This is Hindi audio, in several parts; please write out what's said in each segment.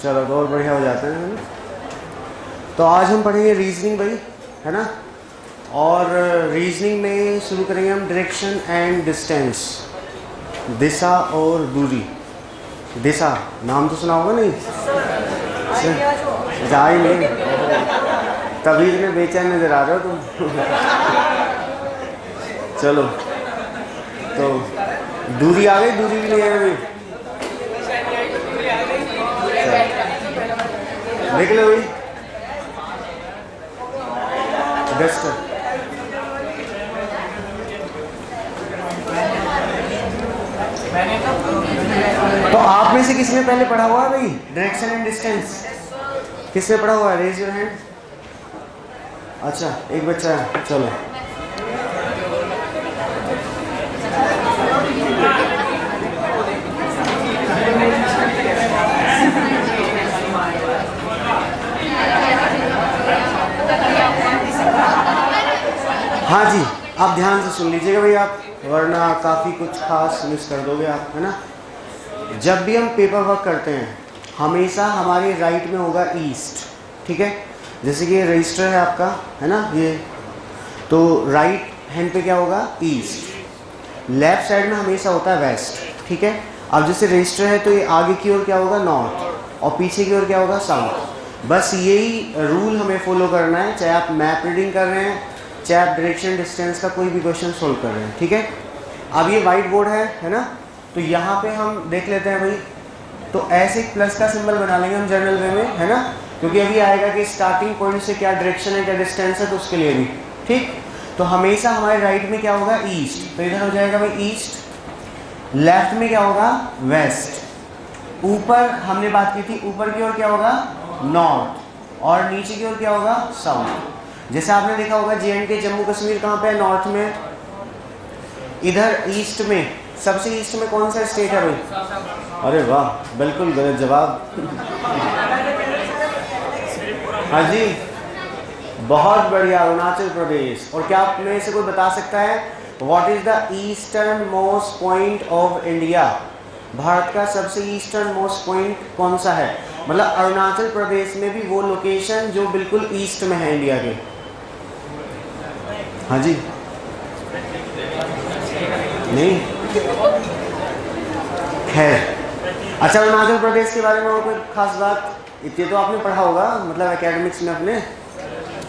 चलो तो और बढ़िया हो जाते हैं, है ना। तो आज हम पढ़ेंगे रीजनिंग भाई, है ना। और रीजनिंग में शुरू करेंगे हम डायरेक्शन एंड डिस्टेंस, दिशा और दूरी। दिशा नाम तो सुना होगा नहीं? जा ही नहीं, तभी इतने बेचैन नजर आ रहे हो तुम। चलो तो दूरी आ गई, दूरी भी नहीं है अभी, देख लो भाई। डस्टर तो आप में से किसने पहले पढ़ा हुआ है भाई डायरेक्शन एंड डिस्टेंस? किसने पढ़ा हुआ है? Raise your hand. अच्छा एक बच्चा है, चलो। हाँ जी, आप ध्यान से सुन लीजिएगा भाई आप, वरना काफ़ी कुछ खास मिस कर दोगे आप, है ना। जब भी हम पेपर वर्क करते हैं हमेशा हमारे राइट में होगा ईस्ट, ठीक है। जैसे कि ये रजिस्टर है आपका, है ना, ये तो राइट हैंड पे क्या होगा? ईस्ट। लेफ्ट साइड में हमेशा होता है वेस्ट, ठीक है। अब जैसे रजिस्टर है तो ये आगे की ओर क्या होगा? नॉर्थ, और पीछे की ओर क्या होगा? साउथ। बस यही रूल हमें फॉलो करना है, चाहे आप मैप रीडिंग कर रहे हैं, चाहे आप डायरेक्शन डिस्टेंस का कोई भी क्वेश्चन सोल्व कर रहे हैं, ठीक है। अब ये वाइट बोर्ड है ना, तो यहाँ पे हम देख लेते हैं भाई। तो ऐसे एक प्लस का सिंबल बना लेंगे हम जनरल वे में, है ना, क्योंकि अभी आएगा कि स्टार्टिंग पॉइंट से क्या डायरेक्शन है क्या डिस्टेंस है, तो उसके लिए भी ठीक। तो हमेशा हमारे राइट में क्या होगा? ईस्ट, तो इधर हो जाएगा भाई ईस्ट। लेफ्ट में क्या होगा? वेस्ट। ऊपर हमने बात की थी, ऊपर की ओर क्या होगा? नॉर्थ, और नीचे की ओर क्या होगा? साउथ। जैसे आपने देखा होगा JNK जम्मू कश्मीर कहाँ पे है? नॉर्थ में। इधर ईस्ट में, सबसे ईस्ट में कौन सा स्टेट है भाई? अरे वाह, बिल्कुल गलत जवाब। हाँ जी, बहुत बढ़िया, अरुणाचल प्रदेश। और क्या आप में से कोई बता सकता है what is the eastern most point of India? Bharat का सबसे ईस्टर्न मोस्ट पॉइंट कौन सा है? मतलब अरुणाचल प्रदेश में भी वो लोकेशन जो बिल्कुल ईस्ट में है इंडिया के। हाँ जी, नहीं, खैर। अच्छा, अरुणाचल प्रदेश के बारे में और कोई खास बात? इतने तो आपने पढ़ा होगा, मतलब एकेडमिक्स में अपने।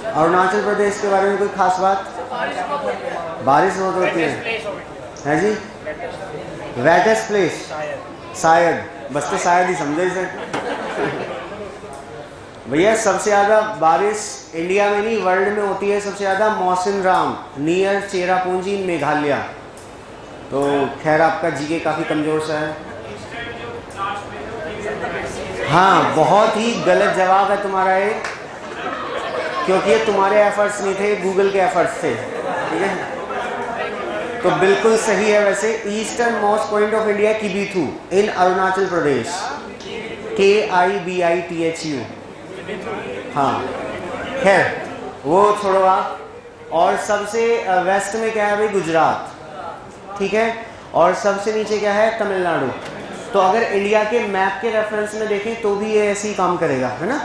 अरुणाचल प्रदेश के बारे में कोई खास बात? बारिश बहुत होती है जी। वेटेस्ट प्लेस शायद, बस तो शायद ही समझे इसे। भैया सबसे ज़्यादा बारिश इंडिया में नहीं वर्ल्ड में होती है सबसे ज़्यादा मौसिनराम, नियर चेरापूंजी, मेघालय। तो खैर आपका जीके काफ़ी कमज़ोर सा है। हाँ, बहुत ही गलत जवाब है तुम्हारा ये, क्योंकि ये तुम्हारे एफर्ट्स नहीं थे, गूगल के एफर्ट्स थे, ठीक है। तो बिल्कुल सही है वैसे। Eastern most point of India Kibithu in Arunachal Pradesh, KIBITHU। हाँ खैर वो छोड़ो आप। और सबसे वेस्ट में क्या है भाई? गुजरात, ठीक है। और सबसे नीचे क्या है? तमिलनाडु। तो अगर इंडिया के मैप के रेफरेंस में देखें तो भी ये ऐसे ही काम करेगा, है ना।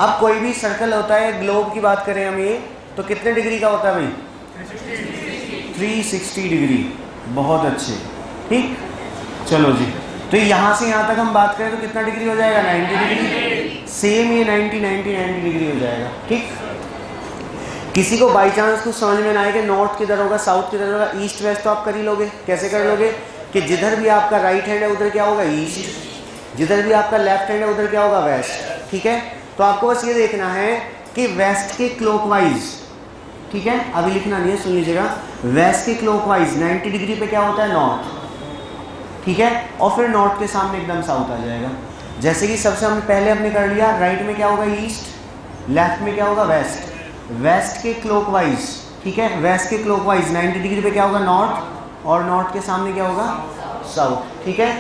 अब कोई भी सर्कल होता है, ग्लोब की बात करें हम ये, तो कितने डिग्री का होता है भाई? 360 डिग्री। बहुत अच्छे, ठीक। चलो जी, तो यहाँ से यहाँ तक हम बात करें तो कितना डिग्री हो जाएगा? 90 डिग्री। सेम ये 90 डिग्री हो जाएगा, ठीक। किसी को बाई चांस कुछ समझ में ना आए कि नॉर्थ किधर होगा, साउथ किधर होगा, ईस्ट वेस्ट, तो आप कर ही लोगे। कैसे कर लोगे कि जिधर भी आपका राइट हैंड है उधर क्या होगा? ईस्ट। जिधर भी आपका लेफ्ट हैंड है उधर क्या होगा? वेस्ट, ठीक है। तो आपको बस ये देखना है कि वेस्ट के क्लॉकवाइज, ठीक है, अभी लिखना नहीं है, सुन लीजिएगा। वेस्ट के क्लॉकवाइज 90 डिग्री पे क्या होता है? नॉर्थ, ठीक है। और फिर नॉर्थ के सामने एकदम साउथ आ जाएगा। जैसे कि सबसे हम पहले हमने कर लिया, राइट में क्या होगा? ईस्ट, लेफ्ट में क्या होगा? वेस्ट। वेस्ट के क्लॉकवाइज, ठीक है, वेस्ट के क्लॉकवाइज 90 डिग्री पे क्या होगा? नॉर्थ, और नॉर्थ के सामने क्या होगा? साउथ, ठीक है।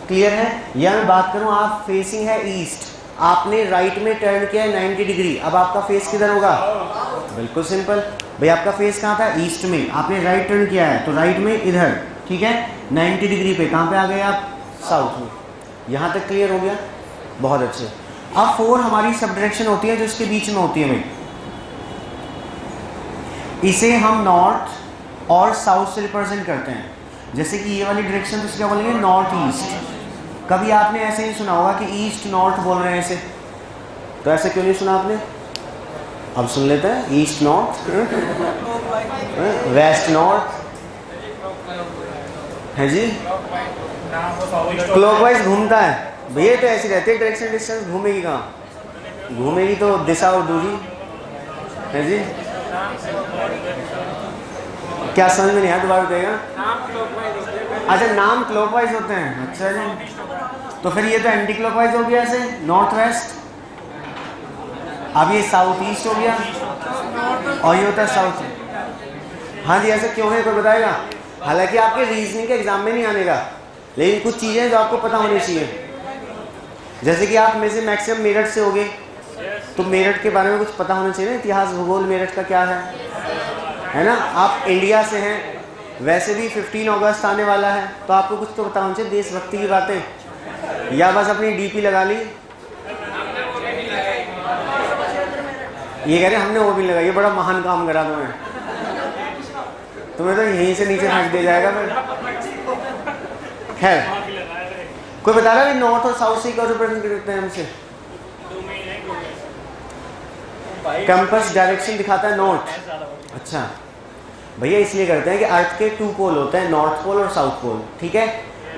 क्लियर है? या मैं बात करूं, आप फेसिंग है ईस्ट, आपने राइट में टर्न किया है 90 डिग्री, अब आपका फेस किधर होगा? बिल्कुल सिंपल भाई, आपका फेस कहाँ था? ईस्ट में। आपने राइट टर्न किया है तो राइट में इधर, ठीक है। 90 डिग्री पे कहाँ पे आ गए आप? साउथ में। यहाँ तक क्लियर हो गया? बहुत अच्छे। अब 4 हमारी सब डायरेक्शन होती है जो इसके बीच में होती है भाई, इसे हम नॉर्थ और साउथ से रिप्रेजेंट करते हैं। जैसे कि ये वाली डायरेक्शन तो क्या बोलेंगे, नॉर्थ ईस्ट। कभी आपने ऐसे ही सुना होगा कि ईस्ट नॉर्थ बोल रहे हैं ऐसे, तो ऐसे क्यों नहीं सुना आपने? अब सुन लेते हैं, ईस्ट नॉर्थ, वेस्ट नॉर्थ है जी, क्लॉकवाइज घूमता है भैया, तो ऐसी रहती है डायरेक्शन डिस्टेंस, घूमेगी कहाँ, घूमेगी तो दिशा और दूरी है जी। क्या समझ में नहीं आया, दोबारा बताइएगा। अच्छा, नाम क्लॉकवाइज होते हैं, अच्छा जी। तो फिर ये तो एंटी क्लॉकवाइज हो गया, ऐसे नॉर्थ वेस्ट। अब ये साउथ ईस्ट हो गया और ये होता है साउथ। हाँ जी, ऐसे क्यों है कोई बताएगा? हालांकि आपके रीजनिंग के एग्जाम में नहीं आने का, लेकिन कुछ चीज़ें जो आपको पता होनी चाहिए। जैसे कि आप में से मैक्सिमम मेरठ से होगे, तो मेरठ के बारे में कुछ पता होना चाहिए ना, इतिहास भूगोल मेरठ का क्या है ना। आप इंडिया से हैं, वैसे भी 15 अगस्त आने वाला है, तो आपको कुछ तो पता होना चाहिए, देशभक्ति की बातें, या बस अपनी डीपी लगा ली। ये कह रहे हमने वो भी लगाई, ये बड़ा महान काम करा तुम्हें तो यहीं से नीचे फेंक दिया जाएगा फिर। खैर, कोई बता रहा है नॉर्थ और साउथ से क्या रिप्रेजेंट करते हैं हमसे? कंपास डायरेक्शन दिखाता है नॉर्थ। अच्छा भैया, इसलिए करते हैं कि अर्थ के 2 पोल होते हैं, नॉर्थ पोल और साउथ पोल, ठीक है,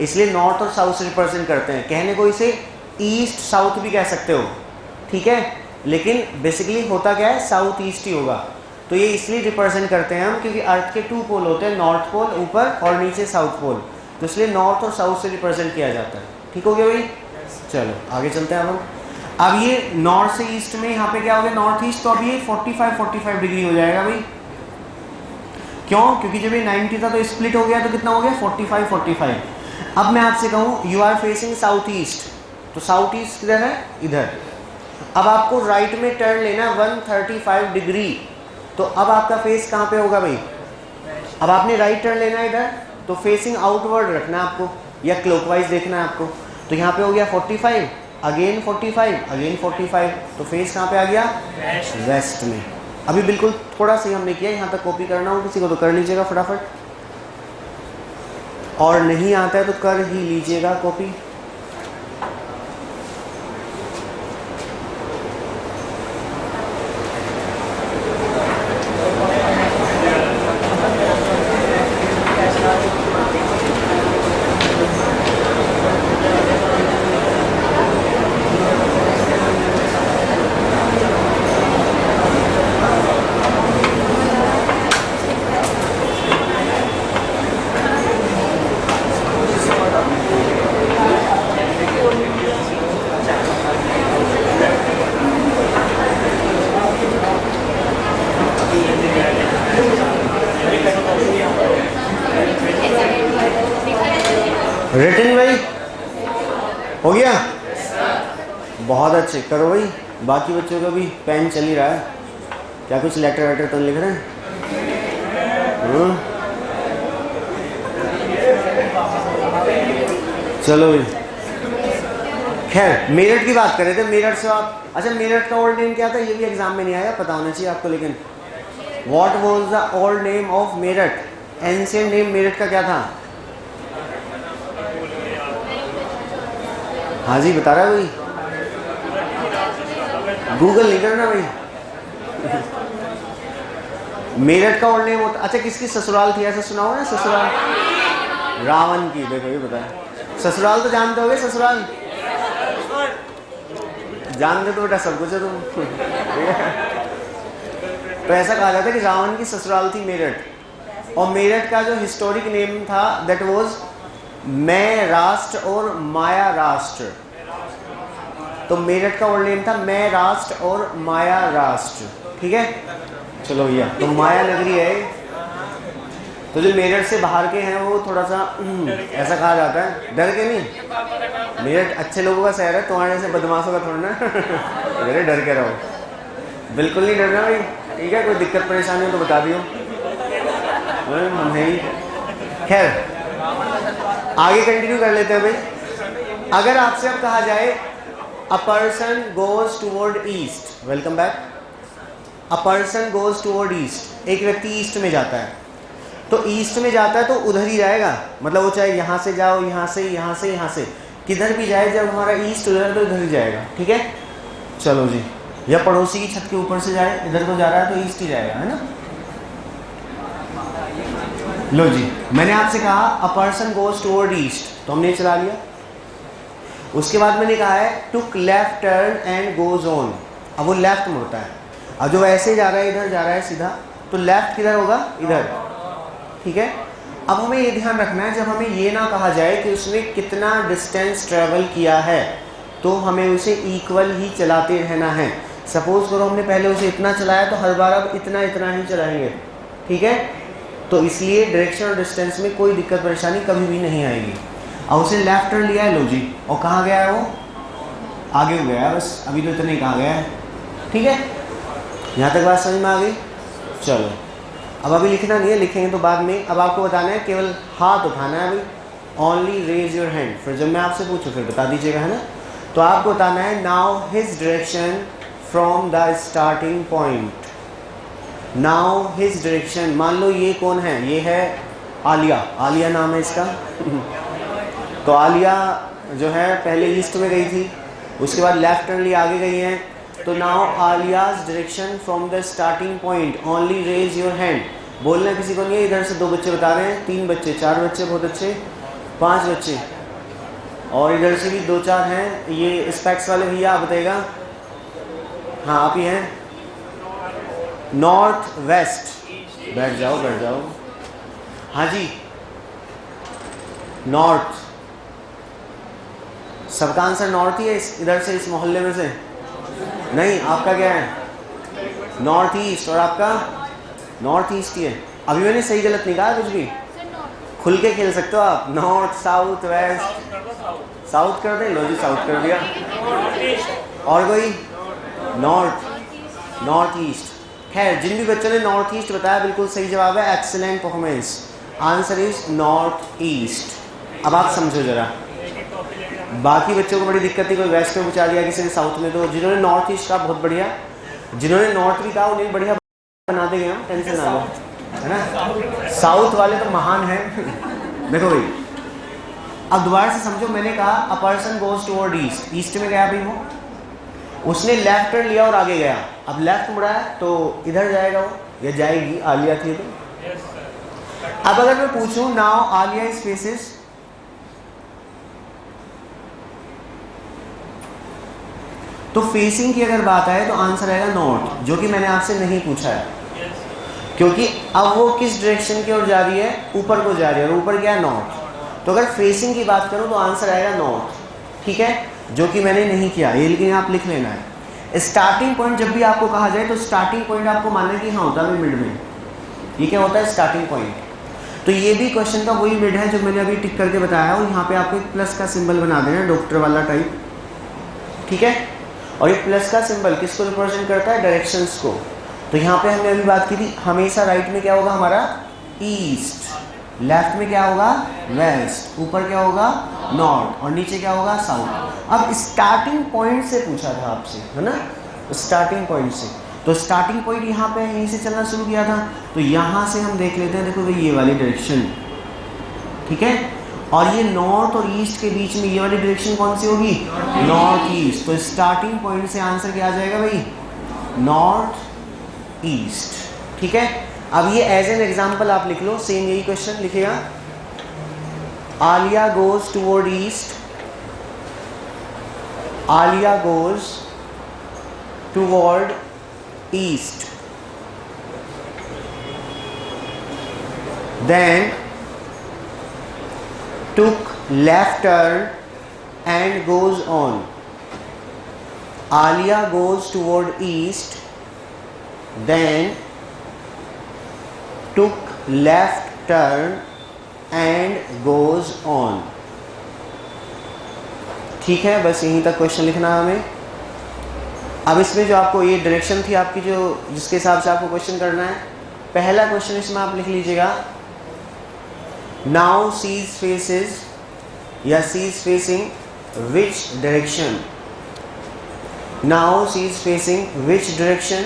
इसलिए नॉर्थ और साउथ से रिप्रेजेंट करते हैं। कहने को इसे ईस्ट साउथ भी कह सकते हो, ठीक है, लेकिन बेसिकली होता क्या है, साउथ ईस्ट ही होगा। तो ये इसलिए रिप्रेजेंट करते हैं हम क्योंकि अर्थ के 2 पोल होते हैं, नॉर्थ पोल ऊपर और नीचे साउथ पोल, तो इसलिए नॉर्थ और साउथ से रिप्रेजेंट किया जाता है। ठीक हो गया भाई? चलो आगे चलते हैं हम। अब ये नॉर्थ से ईस्ट में यहाँ पे क्या हो गया, नॉर्थ ईस्ट, तो अब ये 45 डिग्री हो जाएगा भाई। क्यों? क्योंकि जब ये 90 था तो स्प्लिट हो गया, तो कितना हो गया, 45। अब मैं आपसे कहूँ you are facing south east, तो साउथ ईस्ट किधर है, इधर। अब आपको राइट में टर्न लेना 135 डिग्री, तो अब आपका फेस कहाँ पे होगा भाई? अब आपने राइट टर्न लेना है इधर, तो फेसिंग आउटवर्ड रखना है आपको, या क्लॉकवाइज देखना है आपको। तो यहाँ पे हो गया 45, अगेन 45, अगेन 45, तो फेस कहाँ पे आ गया, वेस्ट में। अभी बिल्कुल थोड़ा सा हमने किया, यहाँ तक कॉपी करना हो किसी को तो कर लीजिएगा फटाफट, और नहीं आता है तो कर ही लीजिएगा कॉपी। रिटन भाई हो गया? बहुत अच्छे, करो भाई। बाकी बच्चों का भी पेन चल ही रहा है, क्या कुछ लेटर वेटर तो लिख रहे हैं? चलो भाई, खैर मेरठ की बात कर रहे थे, मेरठ से आप, अच्छा मेरठ का ओल्ड नेम क्या था, ये भी एग्जाम में नहीं आया, पता होना चाहिए आपको। लेकिन what was the old name of Meerut? Ancient name Meerut का क्या था? हाँ जी, बता रहा है भाई, गूगल नहीं करना भाई। मेरठ का ओल्ड नेम होता, अच्छा किसकी ससुराल थी, ऐसा सुना हुआ है ससुराल? रावण की। देखो ये बताया, ससुराल तो जानते होगे, ससुराल जानते तो बेटा सब कुछ है तुम। तो ऐसा कहा जाता है कि रावण की ससुराल थी मेरठ, और मेरठ का जो हिस्टोरिक नेम था दैट वाज मैं राष्ट्र और माया राष्ट्र। तो मेरठ का ओल्ड नेम था मैं राष्ट्र और माया राष्ट्र, ठीक है। चलो भैया, तो माया नगरी है, तो जो मेरठ से बाहर के हैं वो थोड़ा सा ऐसा कहा जाता है, डर के नहीं, मेरठ अच्छे लोगों का शहर है, तुम्हारे से बदमाशों का थोड़ा ना। मेरे डर के रहो, बिल्कुल नहीं डरना भाई, ठीक है। कोई दिक्कत परेशानी हो तो बता दियो, नहीं। खैर आगे कंटिन्यू कर लेते हैं भाई। अगर आपसे अब कहा जाए अ person goes toward east, welcome back. अ पर्सन गोज टूवर्ड ईस्ट, एक व्यक्ति ईस्ट में जाता है, तो ईस्ट में जाता है तो उधर ही जाएगा, मतलब वो चाहे यहाँ से जाओ, यहाँ से, यहाँ से, यहाँ से, किधर भी जाए, जब हमारा ईस्ट उधर तो इधर ही जाएगा, ठीक है। चलो जी, या पड़ोसी की छत के ऊपर से जाए, इधर को जा रहा है तो ईस्ट ही जाएगा, है ना। लो जी, मैंने आपसे कहा a person goes toward east, तो हमने चला लिया। उसके बाद मैंने कहा है took left turn and goes on, अब वो लेफ्ट मुड़ता है। अब जो ऐसे जा रहा है, इधर जा रहा है सीधा, तो लेफ्ट किधर होगा, इधर, ठीक है। अब हमें ये ध्यान रखना है, जब हमें ये ना कहा जाए कि उसने कितना डिस्टेंस ट्रेवल किया है, तो हमें उसे इक्वल ही चलाते रहना है। सपोज करो हमने पहले उसे इतना चलाया, तो हर बार अब इतना इतना ही चलाएंगे, ठीक है। तो इसलिए डायरेक्शन और डिस्टेंस में कोई दिक्कत परेशानी कभी भी नहीं आएगी। अब उसे लेफ्ट टर्न लिया है, लो जी, और कहाँ गया है वो, आगे हो गया है, बस अभी तो इतना ही कहाँ गया है, ठीक है। यहाँ तक बात समझ में आ गई। चलो, अब अभी लिखना नहीं है, लिखेंगे तो बाद में। अब आपको बताना है, केवल हाथ उठाना है अभी, ओनली रेज योर हैंड। फिर जब मैं आपसे पूछूं फिर बता दीजिएगा, है ना। तो आपको बताना है now his direction from the starting point. Now his direction, मान लो ये कौन है, ये है आलिया, आलिया नाम है इसका। तो आलिया जो है पहले ईस्ट में गई थी, उसके बाद लेफ्ट टर्न लिए आगे गई हैं। तो now Alia's direction from the starting point, only raise your hand. बोलना किसी को नहीं है। इधर से 2 बच्चे बता रहे हैं, 3 बच्चे, 4 बच्चे, बहुत अच्छे, 5 बच्चे, और इधर से भी 2-4 हैं। ये स्पेक्स वाले भैया आप बताइएगा, हाँ आप ही हैं। नॉर्थ वेस्ट, बैठ जाओ बैठ जाओ, हाँ जी नॉर्थ, सबका आंसर नॉर्थ ही है इधर से, इस मोहल्ले में से नहीं। आपका क्या है, नॉर्थ ईस्ट, और आपका नॉर्थ ईस्ट ही है। अभी मैंने सही गलत नहीं कहा कुछ भी, खुल के खेल सकते हो आप। नॉर्थ साउथ वेस्ट, साउथ कर दें, लो जी साउथ कर दिया। और कोई, नॉर्थ ईस्ट। खैर, जिन भी बच्चों ने नॉर्थ ईस्ट बताया बिल्कुल सही जवाब है, excellent performance. Answer is north east. अब आप समझो जरा, बाकी बच्चों को बड़ी दिक्कत थी, कोई वेस्ट में पूछा दिया, किसी ने साउथ में। तो जिन्होंने नॉर्थ ईस्ट का बहुत बढ़िया, जिन्होंने नॉर्थ भी कहा उन्हें बढ़िया बना देंगे हम, टेंशन ना लो, है ना। साउथ वाले तो महान हैं। देखो भाई, अब दोबारा से समझो, मैंने कहा a person goes toward east, east में गया भाई वो, उसने लेफ्ट टर्न लिया और आगे गया। अब लेफ्ट मुड़ा है तो इधर जाएगा वो, या जाएगी, आलिया थी तो। अब अगर मैं पूछूं नाउ आलिया इज फेसेस, तो फेसिंग की अगर बात आए तो आंसर आएगा नॉर्थ, जो कि मैंने आपसे नहीं पूछा है, क्योंकि अब वो किस डायरेक्शन की ओर जा रही है, ऊपर को जा रही है, और ऊपर क्या है, नॉर्थ। तो अगर फेसिंग की बात करूं तो आंसर आएगा नॉर्थ, ठीक है, जो कि मैंने नहीं किया ये, लेकिन आप लिख लेना है। स्टार्टिंग पॉइंट जब भी आपको कहा जाए तो स्टार्टिंग पॉइंट आपको मानना कि हाँ होता है मिड में, ये क्या होता है, स्टार्टिंग पॉइंट। तो ये भी क्वेश्चन का वही मिड है जो मैंने अभी टिक करके बताया, और यहाँ पे आपको एक प्लस का सिंबल बना देना, डॉक्टर वाला टाइप, ठीक है। और ये प्लस का सिंबल किसको रिप्रेजेंट करता है, डायरेक्शंस को। तो यहाँ पे हमने अभी बात की थी, हमेशा राइट में क्या होगा हमारा, ईस्ट, लेफ्ट में क्या होगा, वेस्ट, ऊपर क्या होगा, नॉर्थ, और नीचे क्या होगा, साउथ। अब स्टार्टिंग पॉइंट से पूछा था आपसे, है ना, स्टार्टिंग पॉइंट से। तो स्टार्टिंग पॉइंट यहाँ पे यहीं से चलना शुरू किया था, तो यहाँ से हम देख लेते हैं, देखो भाई ये वाली डायरेक्शन, ठीक है। और ये नॉर्थ और ईस्ट के बीच में ये वाली डायरेक्शन कौन सी होगी, नॉर्थ ईस्ट। तो स्टार्टिंग पॉइंट से आंसर क्या आ जाएगा भाई, नॉर्थ ईस्ट, ठीक है। अब ये एज एन एग्जांपल आप लिख लो, सेम यही क्वेश्चन लिखेगा, Alia goes toward east, Alia goes toward east, then took left turn and goes on. Alia goes toward east, then took left turn and goes on. ठीक है, बस यहीं तक क्वेश्चन लिखना है हमें। अब इसमें जो आपको ये डायरेक्शन थी आपकी, जो जिसके हिसाब से आपको क्वेश्चन करना है, पहला क्वेश्चन इसमें आप लिख लीजिएगा, नाउ सीज फेसेस या she's facing which direction. Now she is facing which direction?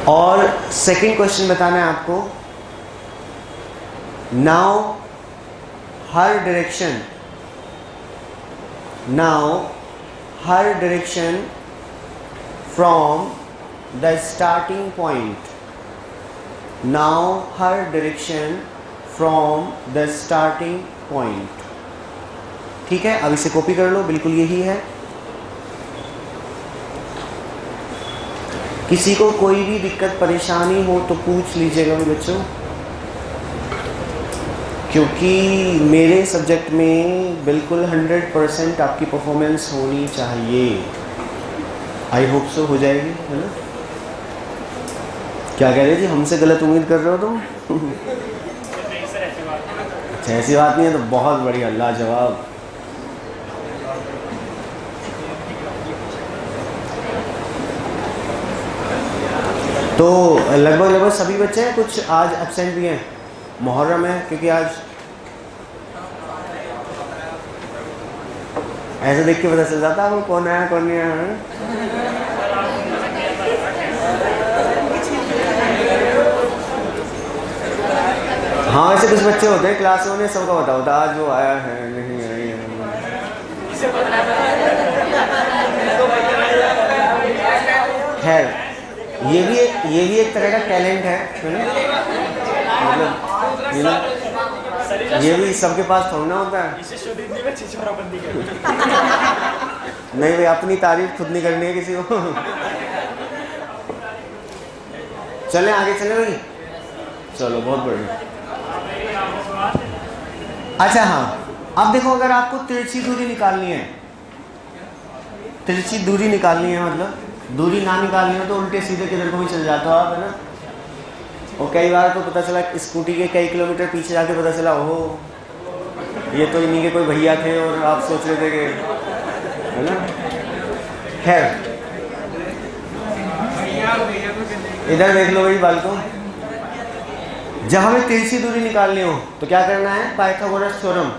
और सेकंड क्वेश्चन बताना है आपको, now her direction, now her direction from the starting point, now her direction from the starting point. ठीक है, अब इसे कॉपी कर लो, बिल्कुल यही है। किसी को कोई भी दिक्कत परेशानी हो तो पूछ लीजिएगा बच्चों, क्योंकि मेरे सब्जेक्ट में बिल्कुल 100% आपकी परफॉर्मेंस होनी चाहिए। आई होप सो हो जाएगी, है ना? क्या कह रहे जी, हमसे गलत उम्मीद कर रहे हो तुम? अच्छा, ऐसी बात नहीं है तो बहुत बढ़िया, लाजवाब। तो लगभग सभी बच्चे हैं, कुछ आज एब्सेंट भी हैं, मुहर्रम है, क्योंकि आज ऐसे देख के पता चल जाता है कौन आया कौन नहीं आया। हाँ, ऐसे कुछ बच्चे होते हैं क्लास में, सबका पता होता है आज वो आया है नहीं आई है। खैर, ये भी एक तरह का टैलेंट है ना? मतलब ये भी सबके पास थोड़ा ना होता है। नहीं भाई, अपनी तारीफ खुद नहीं करनी है किसी को। चलें आगे, चलें भाई, चलो बहुत बढ़िया। अच्छा हाँ, अब देखो, अगर आपको तिरछी दूरी निकालनी है, तिरछी दूरी निकालनी है, मतलब दूरी ना निकालनी हो तो उल्टे सीधे किधर को भी चल जाते हो आप, है ना? और कई बार तो पता चला स्कूटी के कई किलोमीटर पीछे जाके पता चला ओहो ये तो इन्हीं के कोई भैया थे और आप सोच रहे थे कि, है ना? खैर, इधर देख लो भाई बाल को। जब हमें तिरछी दूरी निकालनी हो तो क्या करना है? Pythagoras theorem.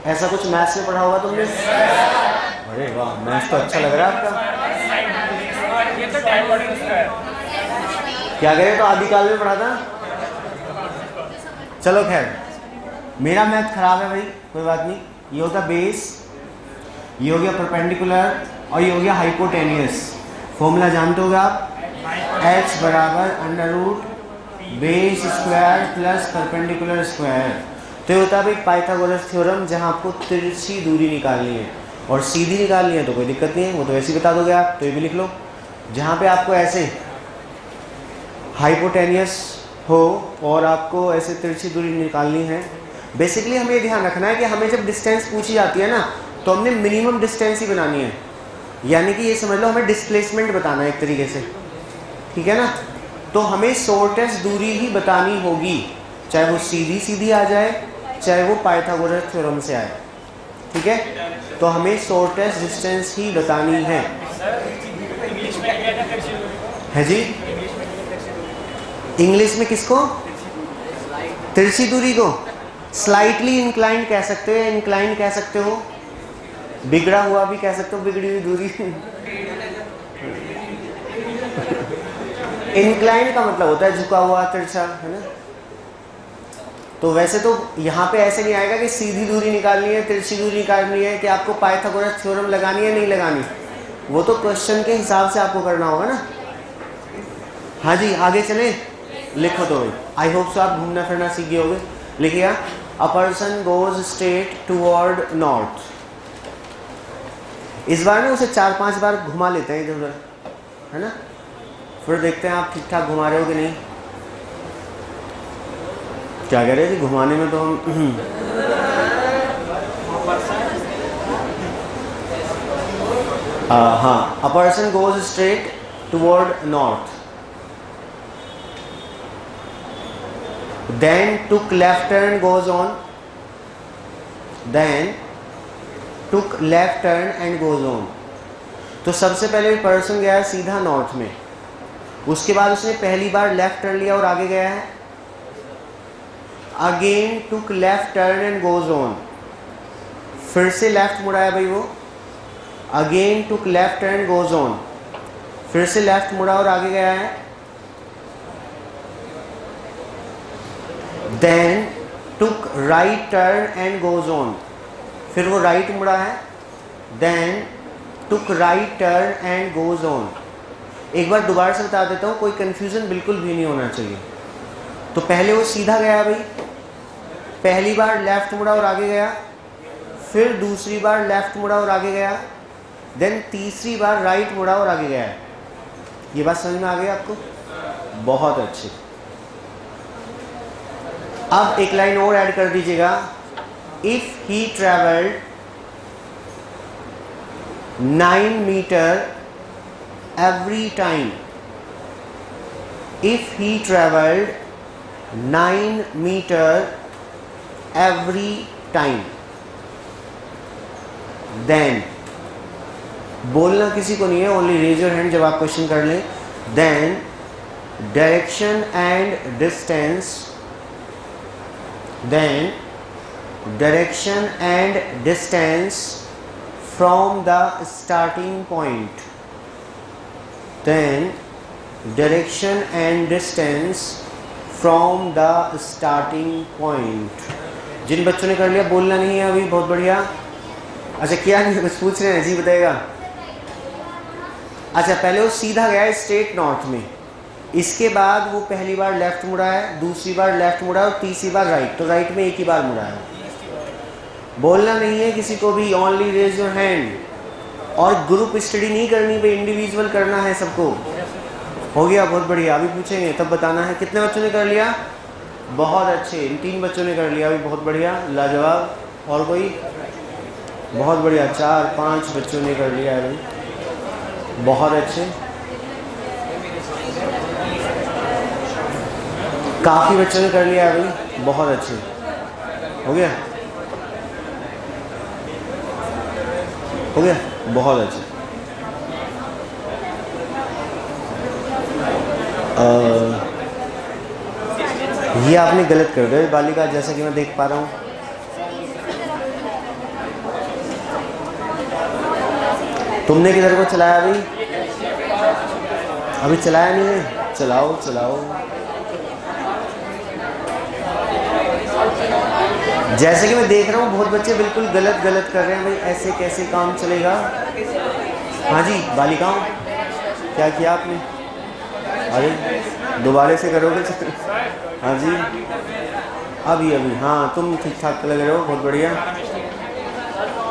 ऐसा कुछ मैथ्स में पढ़ा होगा तुमने? अरे वाह, मैथ्स तो अच्छा लग रहा है आपका। क्या करें, तो आदिकाल में पढ़ा था। चलो खैर, मेरा मैथ खराब है भाई, कोई बात नहीं। ये होता बेस, ये हो गया परपेंडिकुलर और ये हो गया हाइपोटेनियस। फॉर्मूला जानते होगे आप, h बराबर under root base square plus perpendicular square. तो ये होता है भाई पाइथागोरस थ्योरम, जहाँ आपको तिरछी दूरी निकालनी है और सीधी निकालनी है तो कोई दिक्कत नहीं है, वो तो ऐसे ही बता दोगे आप। तो ये भी लिख लो, जहाँ पे आपको ऐसे हाइपोटेनियस हो और आपको ऐसे तिरछी दूरी निकालनी है। बेसिकली हमें ध्यान रखना है कि हमें जब डिस्टेंस पूछी जाती है ना, तो हमने मिनिमम डिस्टेंस ही बनानी है, यानी कि ये समझ लो हमें डिस्प्लेसमेंट बताना है एक तरीके से, ठीक है ना? तो हमें शॉर्टेस्ट दूरी ही बतानी होगी, चाहे वो सीधी सीधी आ जाए, चाहे वो पाइथागोरस थ्योरम से आए, ठीक है? तो हमें शॉर्टेस्ट डिस्टेंस ही बतानी है जी। इंग्लिश में किसको? तिरछी दूरी को स्लाइटली इंक्लाइंड कह सकते हो, इंक्लाइंड कह सकते हो, बिगड़ा हुआ भी कह सकते हो, बिगड़ी हुई दूरी। इंक्लाइंड का मतलब होता है झुका हुआ, तिरछा, है ना? तो वैसे तो यहाँ पे ऐसे नहीं आएगा कि सीधी दूरी निकालनी है, तिरछी दूरी निकालनी है, कि आपको पाइथागोरस थ्योरम लगानी है नहीं लगानी, वो तो क्वेश्चन के हिसाब से आपको करना होगा ना। हाँ जी, आगे चले, लिखो तो भाई। आई होप सो आप घूमना फिरना सीख गए होगे। लिखिए, a person goes straight toward north. इस बार ना उसे 4-5 बार घुमा लेते हैं इधर उधर, है ना? फिर देखते हैं आप ठीक ठाक घुमा रहे हो कि नहीं। क्या कह रहे हैं जी, घुमाने में तो हम हाँ, अ person goes straight toward north, then took left turn goes on, then took left turn and goes on। तो सबसे पहले पर्सन गया है सीधा नॉर्थ में, उसके बाद उसने पहली बार लेफ्ट टर्न लिया और आगे गया है। Again took left turn and goes on, फिर से लेफ्ट मुड़ा है भाई वो, again took left turn goes on, फिर से लेफ्ट मुड़ा और आगे गया है। Then took right turn and goes on, फिर वो राइट मुड़ा है। Then took right turn and goes on. एक बार दोबारा से बता देता हूँ, कोई कंफ्यूजन बिल्कुल भी नहीं होना चाहिए। तो पहले वो सीधा गया भाई, पहली बार लेफ्ट मुड़ा और आगे गया, फिर दूसरी बार लेफ्ट मुड़ा और आगे गया, देन तीसरी बार राइट मुड़ा और आगे गया है। ये बात समझ में आ गई आपको? बहुत अच्छे। अब एक लाइन और ऐड कर दीजिएगा, if he travelled 9 metre every time, if he travelled 9 metre every time, then, बोलना किसी को नहीं है, ओनली रेज योर हैंड जब आप क्वेश्चन कर लें। Then direction and distance, then direction and distance from the starting point, then direction and distance from the starting point. जिन बच्चों ने कर लिया बोलना नहीं है अभी, बहुत बढ़िया। अच्छा क्या नहीं, कुछ पूछ रहे हैं जी, बताइएगा। अच्छा पहले वो सीधा गया है स्ट्रेट नॉर्थ में, इसके बाद वो पहली बार लेफ्ट मुड़ा है, दूसरी बार लेफ्ट मुड़ा और तीसरी बार राइट, तो राइट में एक ही बार मुड़ा है। बोलना नहीं है किसी को भी, ओनली रेज योर हैंड। और ग्रुप स्टडी नहीं करनी भाई, इंडिविजुअल करना है सबको। हो गया, बहुत बढ़िया। अभी पूछेंगे तब बताना है। कितने बच्चों ने कर लिया? बहुत अच्छे, 3 बच्चों ने कर लिया अभी, बहुत बढ़िया, लाजवाब। और कोई? बहुत बढ़िया, 4-5 बच्चों ने कर लिया अभी, बहुत अच्छे। काफ़ी बच्चों ने कर लिया अभी, बहुत अच्छे। हो गया, हो गया, बहुत अच्छे। ये आपने गलत कर दिया बालिका, जैसा कि मैं देख पा रहा हूँ। तुमने किधर को चलाया अभी? अभी चलाया नहीं है, चलाओ चलाओ। जैसे कि मैं देख रहा हूँ बहुत बच्चे बिल्कुल गलत गलत कर रहे हैं भाई, ऐसे कैसे काम चलेगा? हाँ जी बालिकाओं, क्या किया आपने? अरे दोबारा से करोगे? हाँ जी, अभी अभी, हाँ तुम ठीक ठाक लग रहे हो, बहुत बढ़िया।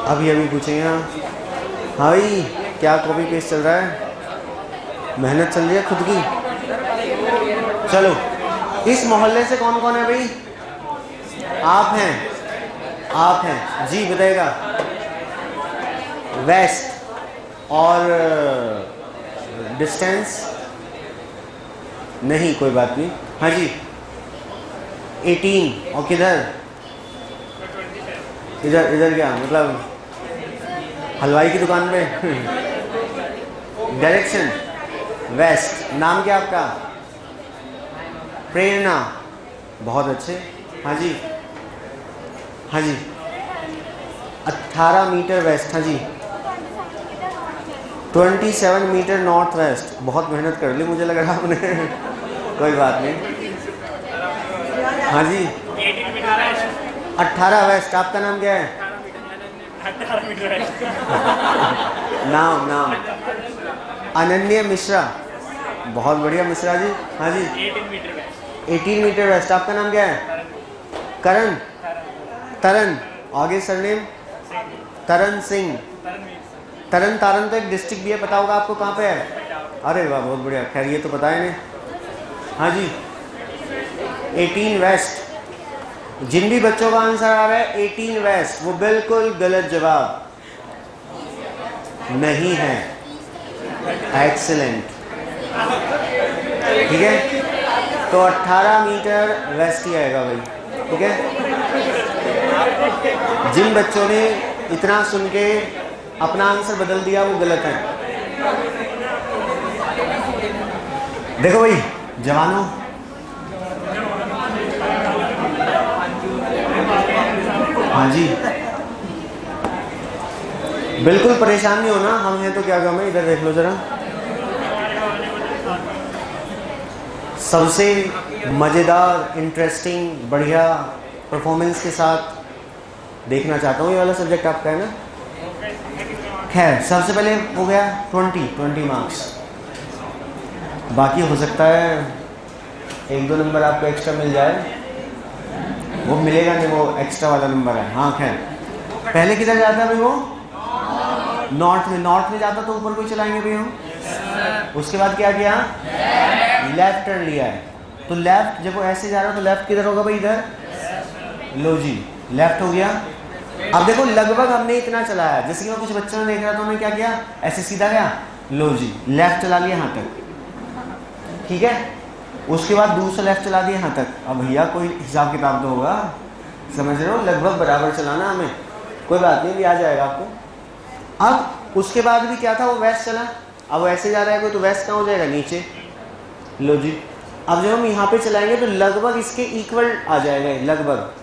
अभी अभी पूछेंगे। हाँ हाँ भाई, क्या कॉपी पेस्ट चल रहा है? मेहनत चल रही है खुद की। चलो, इस मोहल्ले से कौन कौन है भाई? आप हैं, आप हैं जी, बताइएगा। वेस्ट और डिस्टेंस नहीं, कोई बात नहीं। हाँ जी 18 और किधर? इधर, इधर क्या मतलब हलवाई की दुकान पे? Direction waste. नाम क्या आपका? प्रेरणा, बहुत अच्छे। हाँ जी, हाँ जी 18 मीटर वेस्ट। हाँ जी 27 मीटर नॉर्थ वेस्ट। बहुत मेहनत कर ली मुझे लग रहा आपने। कोई बात नहीं। हाँ जी 18 वेस्ट। आपका नाम क्या है? नाम नाम अनन्या मिश्रा, बहुत बढ़िया मिश्रा जी। हाँ जी 18 मीटर वेस्ट। आपका नाम क्या है? करण, तरन, आगे सरनेम? तरन सिंह। तरन तारन तो एक डिस्ट्रिक्ट भी है, पता होगा आपको कहाँ पे है? अरे वाह, बहुत बढ़िया। खैर ये तो पता है नहीं। हाँ जी 18 वेस्ट। जिन भी बच्चों का आंसर आ रहा है 18 वेस्ट, वो बिल्कुल गलत जवाब नहीं है। एक्सीलेंट, ठीक है। तो 18 मीटर वेस्ट ही आएगा भाई, ठीक है। जिन बच्चों ने इतना सुन के अपना आंसर बदल दिया वो गलत है। देखो भाई जवानों, हाँ जी, बिल्कुल परेशान नहीं होना, हम हैं तो क्या गम है। इधर देख लो जरा, सबसे मज़ेदार, इंटरेस्टिंग, बढ़िया परफॉर्मेंस के साथ देखना चाहता हूँ। ये वाला सब्जेक्ट आपका है ना। खैर, सबसे पहले हो गया 20 मार्क्स। बाकी हो सकता है 1-2 नंबर आपको एक्स्ट्रा मिल जाए, वो मिलेगा नहीं, वो एक्स्ट्रा वाला नंबर है। हाँ खैर, पहले किधर जाता है भाई वो? नॉर्थ में। नॉर्थ में जाता तो ऊपर कोई चलाएंगे भाई हम। उसके बाद क्या किया? लेफ्ट टर्न लिया है। तो लेफ्ट जब वो ऐसे जा रहा है तो लेफ्ट किधर होगा भाई? इधर। लो जी, लेफ्ट हो गया। अब देखो लगभग हमने इतना चलाया, जैसे कि मैं कुछ बच्चों ने देख रहा था, उन्होंने क्या किया? ऐसे सीधा गया, लो जी लेफ्ट चला लिया यहाँ तक, ठीक है। उसके बाद दूसरा लेफ्ट चला दिया यहाँ तक। अब भैया कोई हिसाब किताब तो होगा, समझ रहे हो? लगभग बराबर चलाना हमें, कोई बात नहीं, भी आ जाएगा आपको। अब उसके बाद भी क्या था? वो वेस्ट चला। अब ऐसे जा रहा है कोई, तो वेस्ट कहाँ हो जाएगा? नीचे। लो जी, अब जब हम यहाँ पे चलाएंगे तो लगभग इसके इक्वल आ जाएगा, लगभग,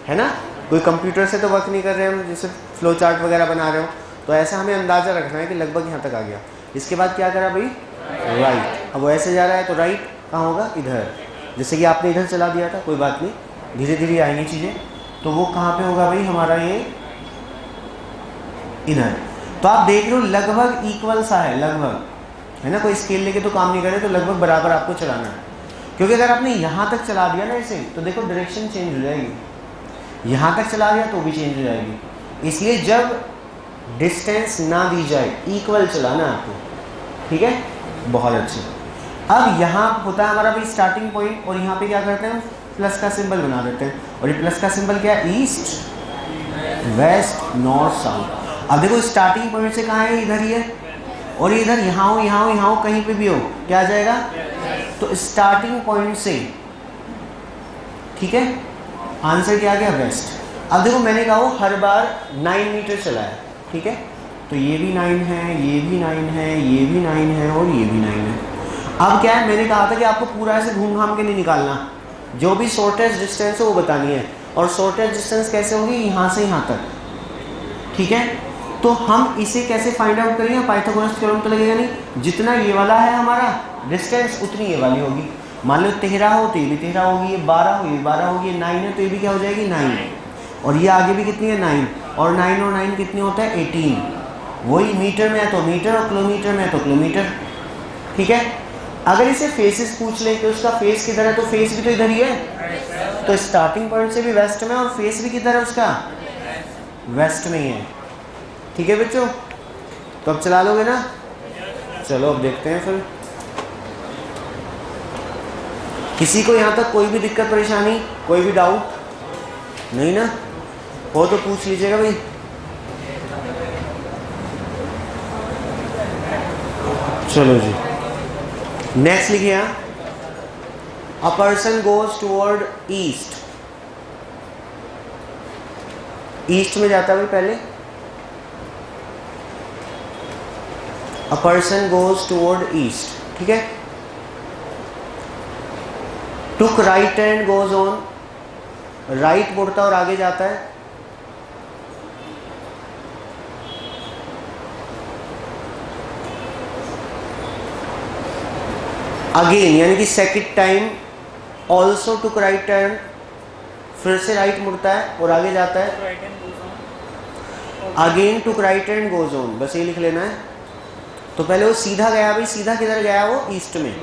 है ना। कोई कंप्यूटर से तो वर्क नहीं कर रहे हम, जैसे फ्लो चार्ट वगैरह बना रहे हो, तो ऐसा हमें अंदाज़ा रखना है कि लगभग यहाँ तक आ गया। इसके बाद क्या करा भाई? राइट। अब वो ऐसे जा रहा है तो राइट कहाँ होगा? इधर। जैसे कि आपने इधर चला दिया था, कोई बात नहीं, धीरे धीरे आएंगी चीज़ें। तो वो कहाँ पे होगा भाई हमारा? ये इधर। तो आप देख रहे हो लगभग इक्वल सा है, लगभग, है ना। कोई स्केल लेके तो काम नहीं करे, तो लगभग बराबर आपको चलाना है। क्योंकि अगर आपने यहाँ तक चला दिया ना इसे, तो देखो डायरेक्शन चेंज हो जाएगी। यहाँ तक चला दिया तो भी चेंज हो जाएगी। इसलिए जब डिस्टेंस ना दी जाए, इक्वल चलाना है आपको, ठीक है। बहुत अच्छे। अब यहाँ होता है हमारा भाई स्टार्टिंग पॉइंट, और यहाँ पे क्या करते हैं? प्लस का सिंबल बना देते हैं। और ये प्लस का सिंबल क्या है? East, west, north, south. अब देखो स्टार्टिंग पॉइंट से कहाँ है? इधर ही है। और इधर यहाँ हो, यहाँ हो, यहाँ हो, कहीं पे भी हो, क्या आ जाएगा? तो स्टार्टिंग पॉइंट से, ठीक है, आंसर क्या आ गया? वेस्ट। अब देखो मैंने कहा वो हर बार 9 मीटर चला है, ठीक है। तो ये भी 9 है, ये भी 9 है, ये भी 9 है, और ये भी 9 है। अब क्या है, मैंने कहा था कि आपको पूरा ऐसे घूम घाम के नहीं निकालना, जो भी शॉर्टेस्ट डिस्टेंस है वो बतानी है। और शॉर्टेस्ट डिस्टेंस कैसे होगी? यहाँ से यहाँ तक, ठीक है। तो हम इसे कैसे फाइंड आउट करेंगे? पाइथागोरस थ्योरम तो लगेगा नहीं। जितना ये वाला है हमारा डिस्टेंस, उतनी ये वाली होगी। मान लो 13 हो तो ये भी 13 होगी, ये 12 हो, ये 12 होगी, ये 9 है तो ये भी क्या हो जाएगी? 9। और ये आगे भी कितनी है? 9। और 9 और 9 कितनी होता है? 18। वही मीटर में है तो मीटर, और किलोमीटर में है तो किलोमीटर, ठीक है। अगर इसे फेसेस पूछ ले कि उसका फेस किधर है, तो फेस भी तो इधर ही है। तो स्टार्टिंग पॉइंट से भी वेस्ट में, और फेस भी किधर है उसका? वेस्ट में ही है, ठीक है बच्चों। तो अब चला लोगे ना? चलो अब देखते हैं फिर। किसी को यहाँ तक कोई भी दिक्कत परेशानी, कोई भी डाउट नहीं ना? हो तो पूछ लीजिएगा भाई। चलो जी, नेक्स्ट लिखिए। A person goes toward east. East में जाता है पहले। A person goes toward east, ठीक है। Took right and goes on, right मुड़ता और आगे जाता है। अगेन यानी कि second time, also took right turn, फिर से राइट मुड़ता है और आगे जाता है। Again took right and goes on, बस ये लिख लेना है। तो पहले वो सीधा गया भाई, सीधा किधर गया? वो ईस्ट में।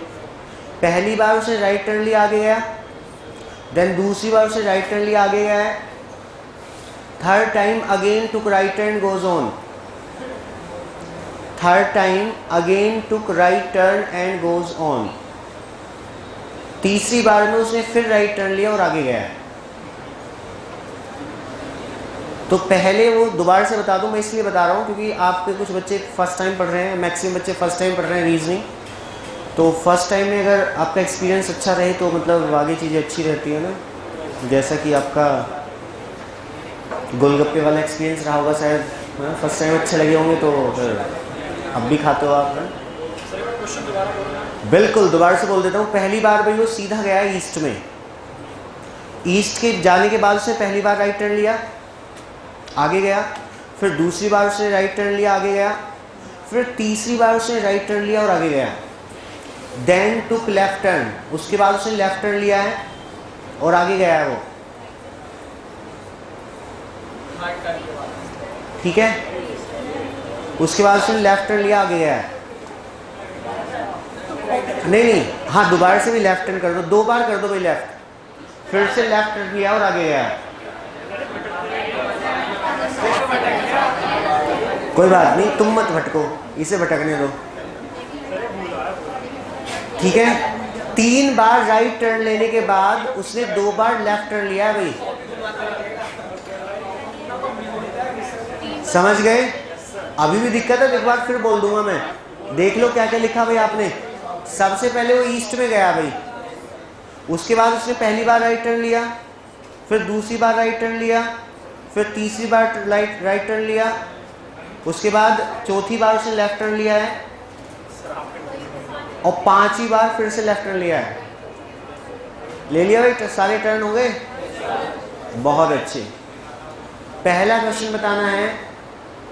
पहली बार उसने राइट टर्न लिया, आगे गया। देन दूसरी बार उसने राइट टर्न लिया, आगे गया है। Third time again took right and goes on. Third time again took right turn and goes on. तीसरी बार में उसने फिर राइट टर्न लिया और आगे गया। तो पहले वो दोबारा से बता दूं, मैं इसलिए बता रहा हूँ क्योंकि आपके कुछ बच्चे फर्स्ट टाइम पढ़ रहे हैं, मैक्सिमम बच्चे फर्स्ट टाइम पढ़ रहे हैं रीजनिंग। तो फर्स्ट टाइम में अगर आपका एक्सपीरियंस अच्छा रहे तो मतलब आगे चीज़ें अच्छी रहती है ना। जैसा कि आपका गोलगप्पे वाला एक्सपीरियंस रहा होगा शायद, फर्स्ट टाइम अच्छे लगे होंगे तो फिर अब भी खाते हो आप ना। बिल्कुल, दोबारा से बोल देता हूँ। पहली बार भाई वो सीधा गया ईस्ट में। ईस्ट के जाने के बाद उसने पहली बार राइट टर्न लिया, आगे गया, फिर दूसरी बार उसने राइट टर्न लिया, आगे गया, फिर तीसरी बार उसने राइट टर्न लिया और आगे गया। देन टुक लेफ्ट टर्न, उसके बाद उसने लेफ्ट टर्न लिया है और आगे गया है वो, ठीक है। उसके बाद उसने लेफ्ट टर्न लिया, आगे गया है। नहीं, हाँ दोबारा से भी लेफ्ट टर्न कर दो, 2 बार कर दो भाई लेफ्ट, फिर से लेफ्ट टर्न लिया और आगे गया है। कोई बात नहीं, तुम मत भटको, इसे भटकने दो, ठीक है। 3 बार राइट टर्न लेने के बाद उसने 2 बार लेफ्ट टर्न लिया भाई, समझ गए। अभी भी दिक्कत है, एक बार फिर बोल दूंगा मैं, देख लो क्या क्या लिखा भाई आपने। सबसे पहले वो ईस्ट में गया भाई, उसके बाद उसने पहली बार राइट टर्न लिया, फिर दूसरी बार राइट टर्न लिया, फिर तीसरी बार राइट टर्न लिया, उसके बाद चौथी बार उसने लेफ्ट टर्न लिया है और 5वीं बार फिर से लेफ्ट टर्न लिया है। ले लिया भाई, सारे टर्न हो गए, बहुत अच्छे। पहला क्वेश्चन बताना है,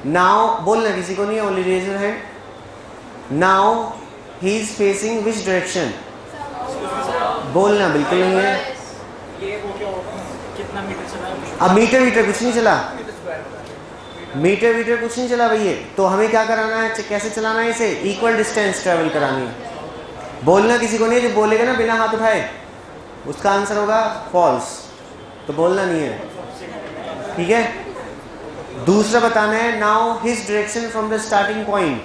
नाउ बोलना किसी को नहीं, only raise your hand. Now he is facing which direction, बोलना बिल्कुल नहीं है। अब मीटर कुछ नहीं चला, मीटर कुछ नहीं चला भैया, तो हमें क्या कराना है, कैसे चलाना है इसे, इक्वल डिस्टेंस ट्रेवल करानी है। बोलना किसी को नहीं है, जो बोलेगा ना बिना हाथ उठाए उसका आंसर होगा फॉल्स, तो बोलना नहीं है, ठीक है। दूसरा बताना है, now his direction from the starting point,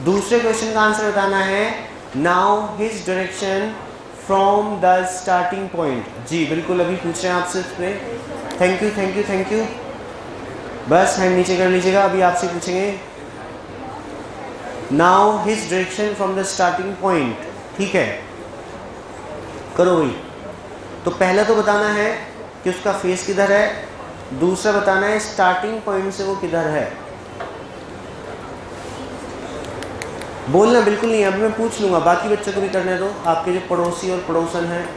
दूसरे क्वेश्चन का आंसर बताना है, now his direction from the starting point. जी बिल्कुल, अभी पूछ रहे हैं आपसे इस पे, थैंक यू। बस हैंड नीचे कर लीजिएगा, अभी आपसे पूछेंगे, now his direction from the starting point, ठीक है, करो वही। तो पहला तो बताना है कि उसका फेस किधर है, दूसरा बताना है स्टार्टिंग पॉइंट से वो किधर है। बोलना बिल्कुल नहीं, अभी मैं पूछ लूँगा, बाकी बच्चों को भी करने दो, आपके जो पड़ोसी और पड़ोसन हैं।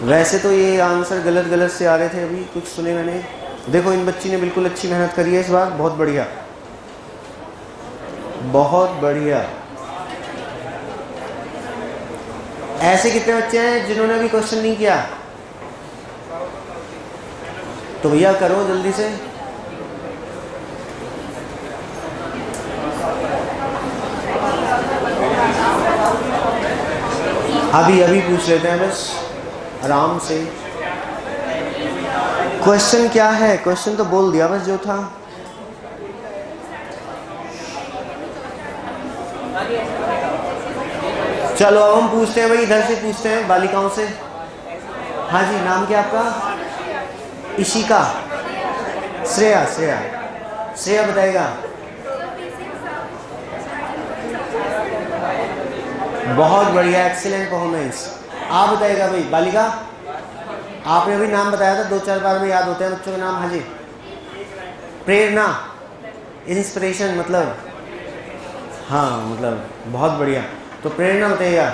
वैसे तो ये आंसर गलत से आ रहे थे, अभी कुछ सुने मैंने। देखो इन बच्ची ने बिल्कुल अच्छी मेहनत करी है इस बार, बहुत बढ़िया, बहुत बढ़िया। ऐसे कितने बच्चे हैं जिन्होंने अभी क्वेश्चन नहीं किया, तो भैया करो जल्दी से। अभी पूछ लेते हैं बस आराम से। क्वेश्चन क्या है, क्वेश्चन तो बोल दिया बस जो था। चलो अब हम पूछते हैं भाई, इधर से पूछते हैं बालिकाओं से। हाँ जी, नाम क्या आपका? इशिका, श्रेया बताएगा। बहुत बढ़िया, एक्सीलेंट परफॉर्मेंस। आप बताएगा भाई, बालिका आपने अभी नाम बताया था, 2-4 बार में याद होते हैं बच्चों के नाम। हाँ जी, प्रेरणा, इंस्पिरेशन मतलब, हाँ मतलब बहुत बढ़िया। तो प्रेरणा बताइएगा।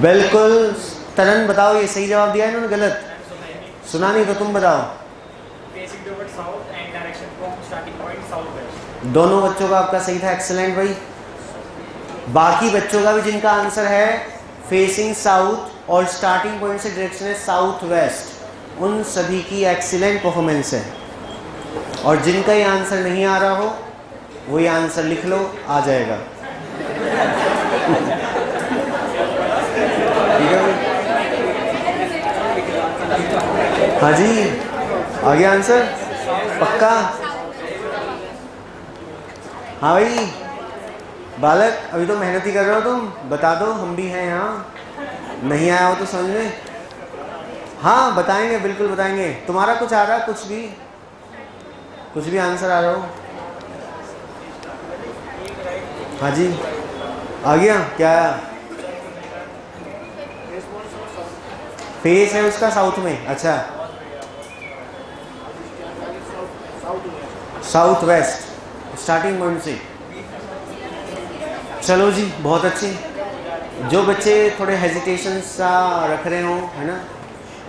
बिल्कुल, तरन बताओ, ये सही जवाब दिया है इन्होंने, गलत सुना नहीं तो तुम बताओ। दोनों बच्चों का आपका सही था, एक्सीलेंट भाई। बाकी बच्चों का भी जिनका आंसर है फेसिंग साउथ और स्टार्टिंग पॉइंट से डायरेक्शन है साउथ वेस्ट, उन सभी की एक्सीलेंट परफॉर्मेंस है। और जिनका ये आंसर नहीं आ रहा हो वो ये आंसर लिख लो, आ जाएगा। ठीक है भाई, हाँ जी, आ गया आंसर पक्का। हाँ भाई बालक, अभी तो मेहनत ही कर रहे हो तुम, बता दो, हम भी हैं यहाँ। नहीं आया हो तो समझ में, हाँ बताएंगे, बिल्कुल बताएंगे। तुम्हारा कुछ आ रहा, कुछ भी आंसर आ रहा हो? हाँ जी, आ गया। क्या आया? फेस है उसका साउथ में, अच्छा साउथ वेस्ट, स्टार्टिंग पॉइंट से। चलो जी, बहुत अच्छे। जो बच्चे थोड़े हेजिटेशन सा रख रहे हो, है ना,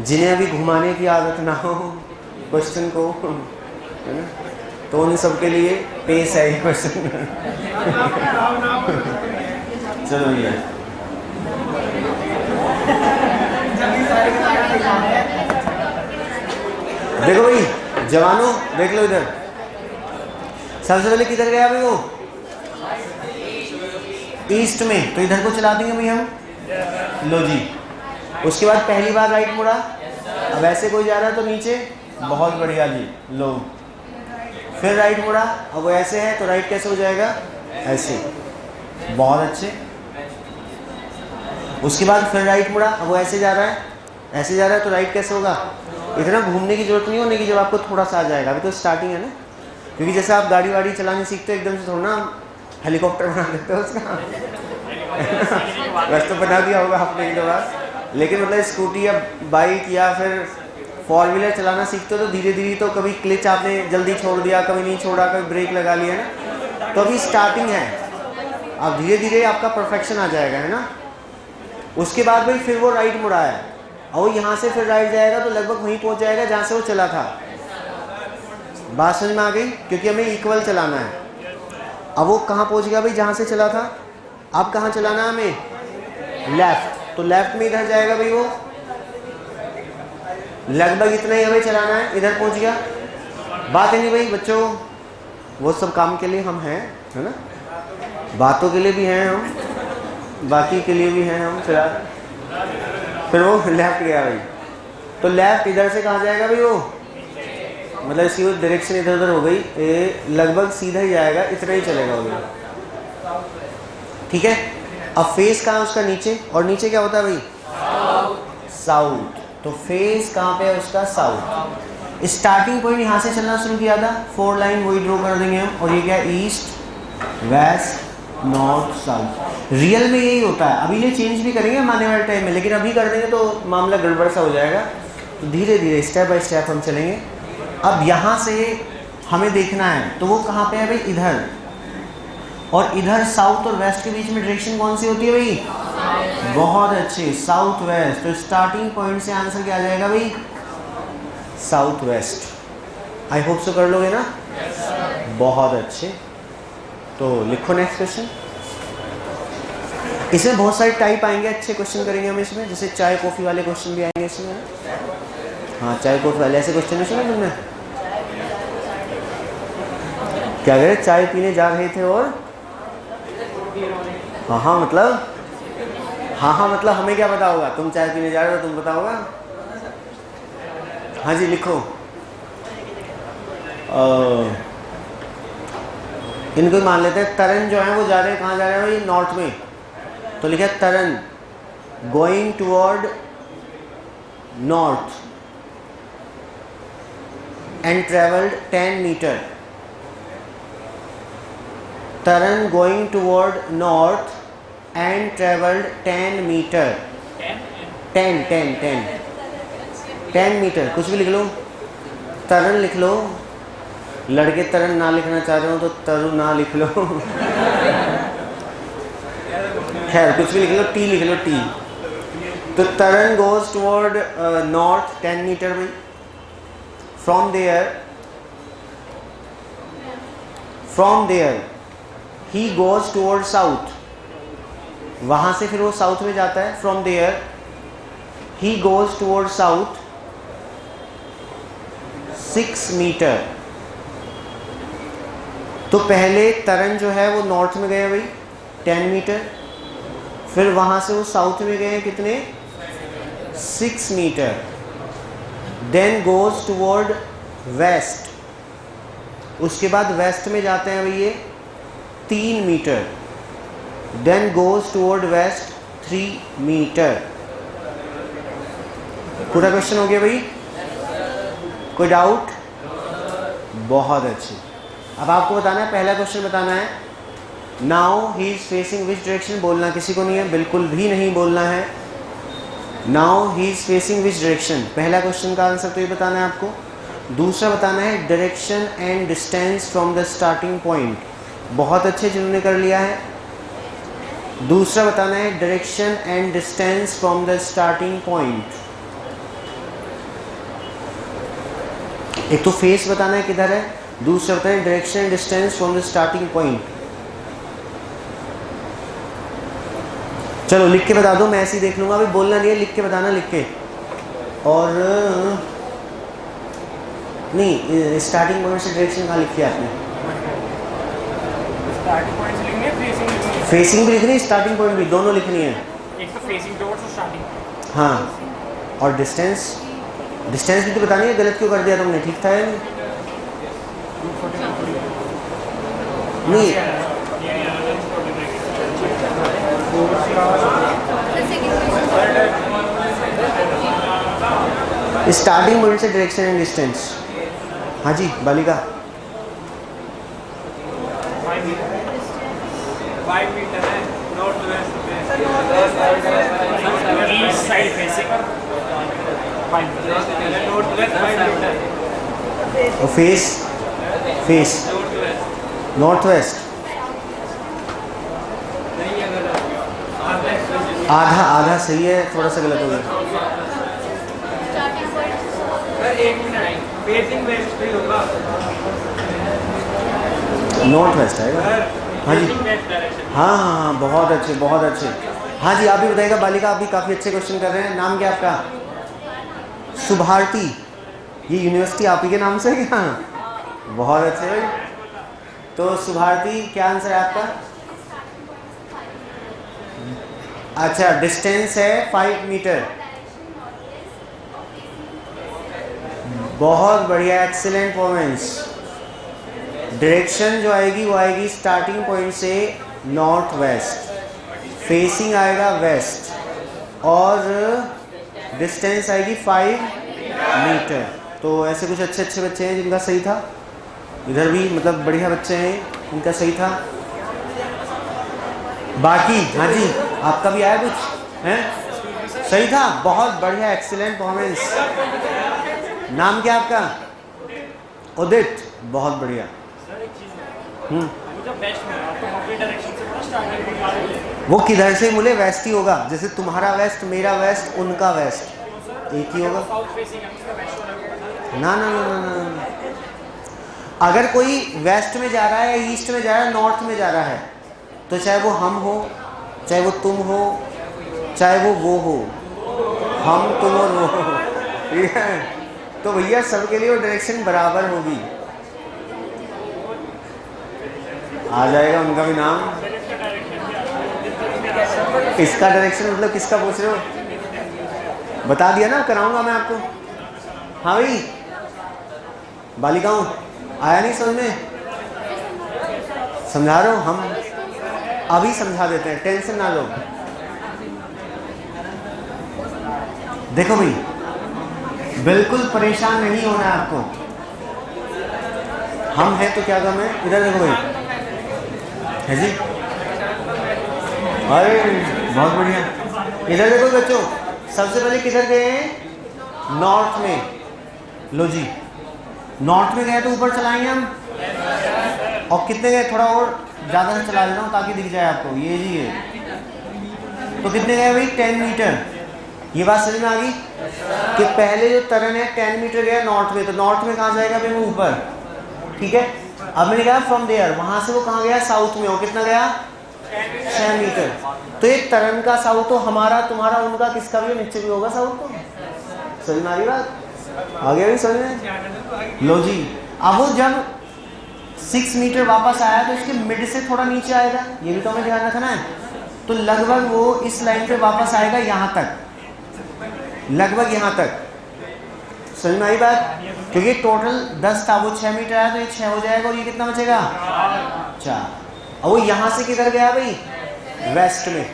जिन्हें अभी घुमाने की आदत ना हो क्वेश्चन को, है ना, तो उन सब के लिए पेश है ये क्वेश्चन। चलो भैया, देखो भाई जवानों, देख लो इधर, सबसे पहले किधर गया भाई वो, ईस्ट में, तो इधर को चला देंगे भाई हम, लो जी। उसके बाद पहली बार राइट मुड़ा, अब ऐसे कोई जा रहा है तो नीचे, बहुत बढ़िया जी, लो। फिर राइट मुड़ा, अब वो ऐसे है तो राइट कैसे हो जाएगा, ऐसे, बहुत अच्छे। उसके बाद फिर राइट मुड़ा, अब वो ऐसे जा रहा है, ऐसे जा रहा है तो राइट कैसे होगा, इतना घूमने की जरूरत नहीं होने की, जब आपको थोड़ा सा आ जाएगा, अभी तो स्टार्टिंग है ना, क्योंकि जैसे आप गाड़ी वाड़ी चलाने सीखते हो एकदम से थोड़ा ना हेलीकॉप्टर बना देते हो उसका, वैसे तो बना दिया होगा आपने एक दो बार, लेकिन मतलब स्कूटी या बाइक या फिर फोर व्हीलर चलाना सीखते हो तो धीरे धीरे, तो कभी क्लिच आपने जल्दी छोड़ दिया, कभी नहीं छोड़ा, कभी ब्रेक लगा लिया ना, तो अभी स्टार्टिंग है, अब धीरे धीरे आपका परफेक्शन आ जाएगा, है ना। उसके बाद भाई फिर वो राइट मुड़ा है, और यहाँ से फिर राइट जाएगा तो लगभग वहीं पहुँच जाएगा जहाँ से वो चला था। बात समझ में आ गई, क्योंकि हमें इक्वल चलाना है। अब वो कहाँ पहुँच गया भाई, जहाँ से चला था, अब कहाँ चलाना है हमें, लेफ्ट, तो लेफ्ट में इधर जाएगा भाई वो, लगभग इतना ही हमें चलाना है, इधर पहुँच गया। बात है नहीं भाई बच्चों, वो सब काम के लिए हम हैं, है ना, बातों के लिए भी हैं हम, बाकी के लिए भी हैं हम फिलहाल। फिर वो लेफ्ट गया भाई, तो लेफ्ट इधर से कहाँ जाएगा भाई वो, मतलब इसकी वो डायरेक्शन इधर उधर हो गई, लगभग सीधा ही जाएगा, इतना ही चलेगा वो, ठीक है। अब फेस कहाँ है उसका, नीचे, और नीचे क्या होता है भाई, साउथ, तो फेस कहाँ पे है उसका, साउथ। स्टार्टिंग पॉइंट यहाँ से चलना शुरू किया था, 4 लाइन वही ड्रॉ कर देंगे हम, और ये क्या, east west north south. Real में यही होता है, अभी ये चेंज भी करेंगे हम आने वाले टाइम में, लेकिन अभी कर देंगे तो मामला गड़बड़ सा हो जाएगा, तो धीरे धीरे स्टेप बाय स्टेप हम चलेंगे। अब यहाँ से हमें देखना है, तो वो कहाँ पे है भाई, इधर, और इधर साउथ और वेस्ट के बीच में डायरेक्शन कौन सी होती है भाई, बहुत अच्छे, साउथ वेस्ट। तो स्टार्टिंग पॉइंट से आंसर क्या आ जाएगा भाई, south west. I hope so कर लोगे ना, बहुत अच्छे। तो लिखो नेक्स्ट क्वेश्चन। इसमें बहुत सारे टाइप आएंगे, अच्छे क्वेश्चन करेंगे हम इसमें, जैसे चाय कॉफ़ी वाले क्वेश्चन भी आएंगे इसमें, हाँ चाय कॉफ़ी वाले ऐसे क्वेश्चन नहीं सुना तुमने, क्या कह रहे, चाय पीने जा रहे थे और हाँ मतलब, हाँ मतलब हमें क्या पता होगा, तुम चाय पीने जा रहे हो, तुम पता होगा। हाँ जी लिखो, इनको मान लेते हैं, तरन जो है वो जा रहे हैं, कहाँ जा रहे हैं भाई, नॉर्थ में, तो लिखा Taran going toward north and travelled 10 metre. Taran going toward north and travelled 10 metre, 10 metre, कुछ भी लिख लो, तरन लिख लो, लड़के तरन ना लिखना चाह रहे हो तो तरु ना लिख लो, खैर कुछ भी लिख लो, टी लिख लो, टी। तो Tarun goes toward north 10 metre में, from there he goes toward south, वहां से फिर वो साउथ में जाता है, from there he goes toward south 6 metre. तो पहले तरन जो है वो नॉर्थ में गए भाई 10 मीटर, फिर वहां से वो साउथ में गए कितने, 6 metre, then goes toward west, उसके बाद वेस्ट में जाते हैं भाई ये 3 metre, then goes toward west 3 metre. पूरा क्वेश्चन हो गया भाई, कोई डाउट, बहुत अच्छी। अब आपको बताना है, पहला क्वेश्चन बताना है, now he is facing which direction, बोलना किसी को नहीं है, बिल्कुल भी नहीं बोलना है। Now he is facing which direction, पहला क्वेश्चन का आंसर तो ये बताना है आपको। दूसरा बताना है direction and distance from the starting point, बहुत अच्छे जिन्होंने कर लिया है। दूसरा बताना है direction and distance from the starting point. एक तो फेस बताना है किधर है, दूसरा बताना है direction and distance from the starting point. चलो लिख के बता दो, मैं ऐसे ही देख लूंगा, अभी बोलना नहीं है, लिख के बताना, लिख के। और नहीं, स्टार्टिंग पॉइंट से डायरेक्शन कहाँ लिखी है आपने? स्टार्टिंग पॉइंट से लिखनी है, फेसिंग लिखनी है। फेसिंग भी लिखनी है, स्टार्टिंग पॉइंट भी, दोनों लिखनी है। एक तो फेसिंग टुवर्ड्स और स्टार्टिंग। हाँ, और डिस्टेंस, डिस्टेंस भी तो बतानी है, गलत क्यों कर दिया तुमने? ठीक था या नहीं? स्टार्टिंग पॉइंट से डायरेक्शन एंड डिस्टेंस। हाँ जी बालिका। 5 मीटर है, north west east side facing 5 metre, north west 5 metre. और फेस, फेस नॉर्थ वेस्ट, आधा आधा सही है, थोड़ा सा गलत हो गया। एक मिनट, फेसिंग वेस्ट भी होगा, नॉर्थ वेस्ट आएगा। हाँ जी, हाँ हाँ हाँ, बहुत अच्छे बहुत अच्छे। हाँ जी, आप भी बताइएगा बालिका, आप भी काफ़ी अच्छे क्वेश्चन कर रहे हैं। नाम क्या आपका? सुभारती। ये यूनिवर्सिटी आप ही के नाम से है क्या? बहुत अच्छे भाई। तो सुभारती, क्या आंसर है आपका? अच्छा, डिस्टेंस है 5 मीटर। बहुत बढ़िया, एक्सीलेंट परफॉर्मेंस। डायरेक्शन जो आएगी वो आएगी स्टार्टिंग पॉइंट से नॉर्थ वेस्ट, फेसिंग आएगा वेस्ट, और डिस्टेंस आएगी 5 मीटर। तो ऐसे कुछ अच्छे अच्छे बच्चे हैं जिनका सही था, इधर भी मतलब बढ़िया बच्चे हैं, इनका सही था। बाकी हाँ जी, आपका भी आया कुछ हैं? सही था, बहुत बढ़िया, एक्सीलेंट परफॉर्मेंस। नाम क्या आपका? उदित, बहुत बढ़िया। वो किधर से बोले? वेस्ट ही होगा, जैसे तुम्हारा वेस्ट, मेरा वेस्ट, उनका वेस्ट एक ही होगा। ना ना ना ना ना, अगर कोई वेस्ट में जा रहा है, ईस्ट में जा रहा है, नॉर्थ में जा रहा है, तो चाहे वो हम हो, चाहे वो तुम हो, चाहे वो हो, हम तुम और वो हो, ठीक है? तो भैया सबके लिए वो डायरेक्शन बराबर होगी। आ जाएगा उनका भी नाम। इसका डायरेक्शन मतलब किसका पूछ रहे हो? बता दिया ना, कराऊंगा मैं आपको। हाँ भाई बालिकाओं, आया नहीं समझ में? समझा रहे हो, हम अभी समझा देते हैं, टेंशन ना लो। देखो भाई, बिल्कुल परेशान नहीं होना है आपको। हम हैं तो क्या कम है? इधर देखो भाई, है जी, अरे बहुत बढ़िया। इधर देखो बच्चों, सबसे पहले किधर गए हैं? नॉर्थ में। लो जी, नॉर्थ में गए तो ऊपर चलाएंगे हम, और कितने गए? थोड़ा और ज़्यादा से चला देता हूँ ताकि दिख जाए आपको। ये जी ये, तो कितने गए भाई? 10 मीटर। ये बात समझ में आ गई कि पहले जो तरन है 10 मीटर गया नॉर्थ में, तो नॉर्थ में कहाँ जाएगा भाई? वो ऊपर, ठीक है। अब मैंने कहा फ्रॉम देयर, वहाँ से वो कहाँ गया? साउथ में। और कितना गया? 6 मीटर। तो एक तरन का साउथ तो हमारा, तुम्हारा, उनका, किसका भी नीचे भी होगा साउथ। तो समझ में आ रही बात? आ गया भी समझ में? लो जी, अब वो जब 6 मीटर वापस आया तो इसके मिड से थोड़ा नीचे आएगा, ये भी तो हमें ध्यान रखना है। तो लगभग वो इस लाइन पे वापस आएगा यहाँ तक, लगभग यहाँ तक। समझ में आई बात? क्योंकि टोटल 10 था, वो 6 मीटर आया तो ये 6 हो जाएगा, और ये कितना बचेगा? 4। और वो यहाँ से किधर गया भाई? वेस्ट में।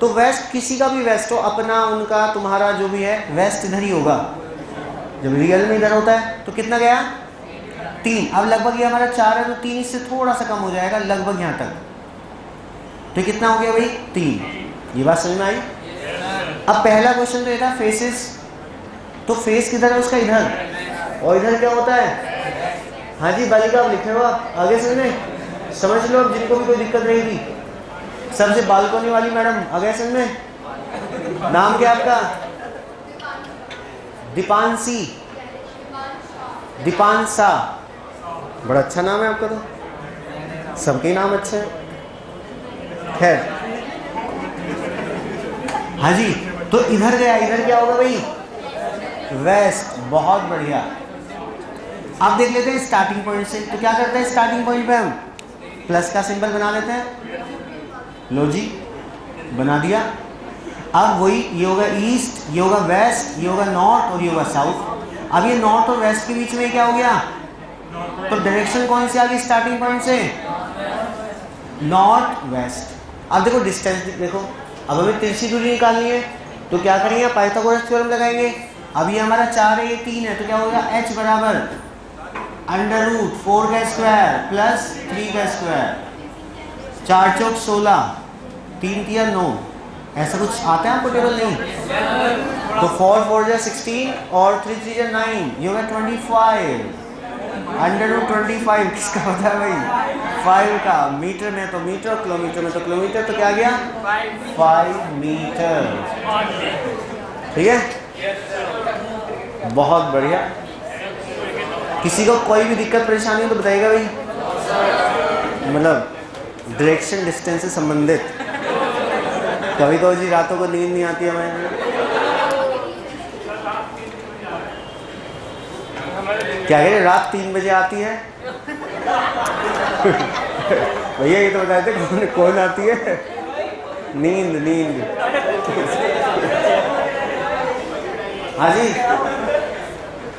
तो वेस्ट, किसी का भी वेस्ट हो, अपना, उनका, तुम्हारा, जो भी है, वेस्ट इधर ही होगा। जब रियल में इधर होता है तो कितना गया? 3। अब लगभग ये हमारा 4 है, तो 3 इससे थोड़ा सा कम हो जाएगा, लगभग यहाँ तक। तो कितना हो गया भाई? 3। ये बात समझ में आई? अब पहला क्वेश्चन तो ये था फेसेस, तो फेस किधर है उसका? इधर। और इधर क्या होता है? हाँ जी बालिका, अब लिखे हो आप आगे समझ लो, अब जिनको भी कोई दिक्कत रहेगी। सबसे बालकोनी वाली मैडम आ गए समझ में? नाम क्या आपका? दीपांशी, दीपांशा, बड़ा अच्छा नाम है आपका, तो सबके नाम अच्छे हैं। खैर, हाँ जी, तो इधर गया, इधर क्या होगा भाई? वेस्ट, बहुत बढ़िया। अब देख लेते हैं स्टार्टिंग पॉइंट से। तो क्या करते हैं स्टार्टिंग पॉइंट पे? हम प्लस का सिंबल बना लेते हैं। लो जी, बना दिया। अब वही, ये होगा ईस्ट, ये होगा वेस्ट, ये होगा नॉर्थ और ये होगा साउथ। अब ये नॉर्थ और वेस्ट के बीच में क्या हो गया? तो डायरेक्शन कौन सी आ गई स्टार्टिंग पॉइंट से? North west. अब देखो डिस्टेंस देखो, अब हमें तिरछी दूरी निकालनी है, तो क्या करेंगे? पाइथागोरस थ्योरम लगाएंगे। अब ये हमारा 4 है, ये 3 है, तो क्या होगा? h बराबर √4 का स्क्वायर प्लस 3 का स्क्वायर, 4 चौक 16, 3 तिया 9। ऐसा कुछ आता है आपको टेबल? नहीं। तो 4 4 जा 16 और 3 3 जा 9, ये होगा 25। √25 किसका होता है भाई? 5 का। मीटर में तो मीटर, किलोमीटर में तो किलोमीटर, तो क्या गया? 5 मीटर। ठीक है, बहुत बढ़िया। किसी को कोई भी दिक्कत परेशानी हो तो बताइएगा भाई, मतलब डायरेक्शन डिस्टेंस से संबंधित। कभी कभी जी रातों को नींद नहीं आती हमें, क्या कह रहे? रात 3 बजे आती है भैया ये तो बताए थे कौन आती है? नींद, नींद। हाँ जी,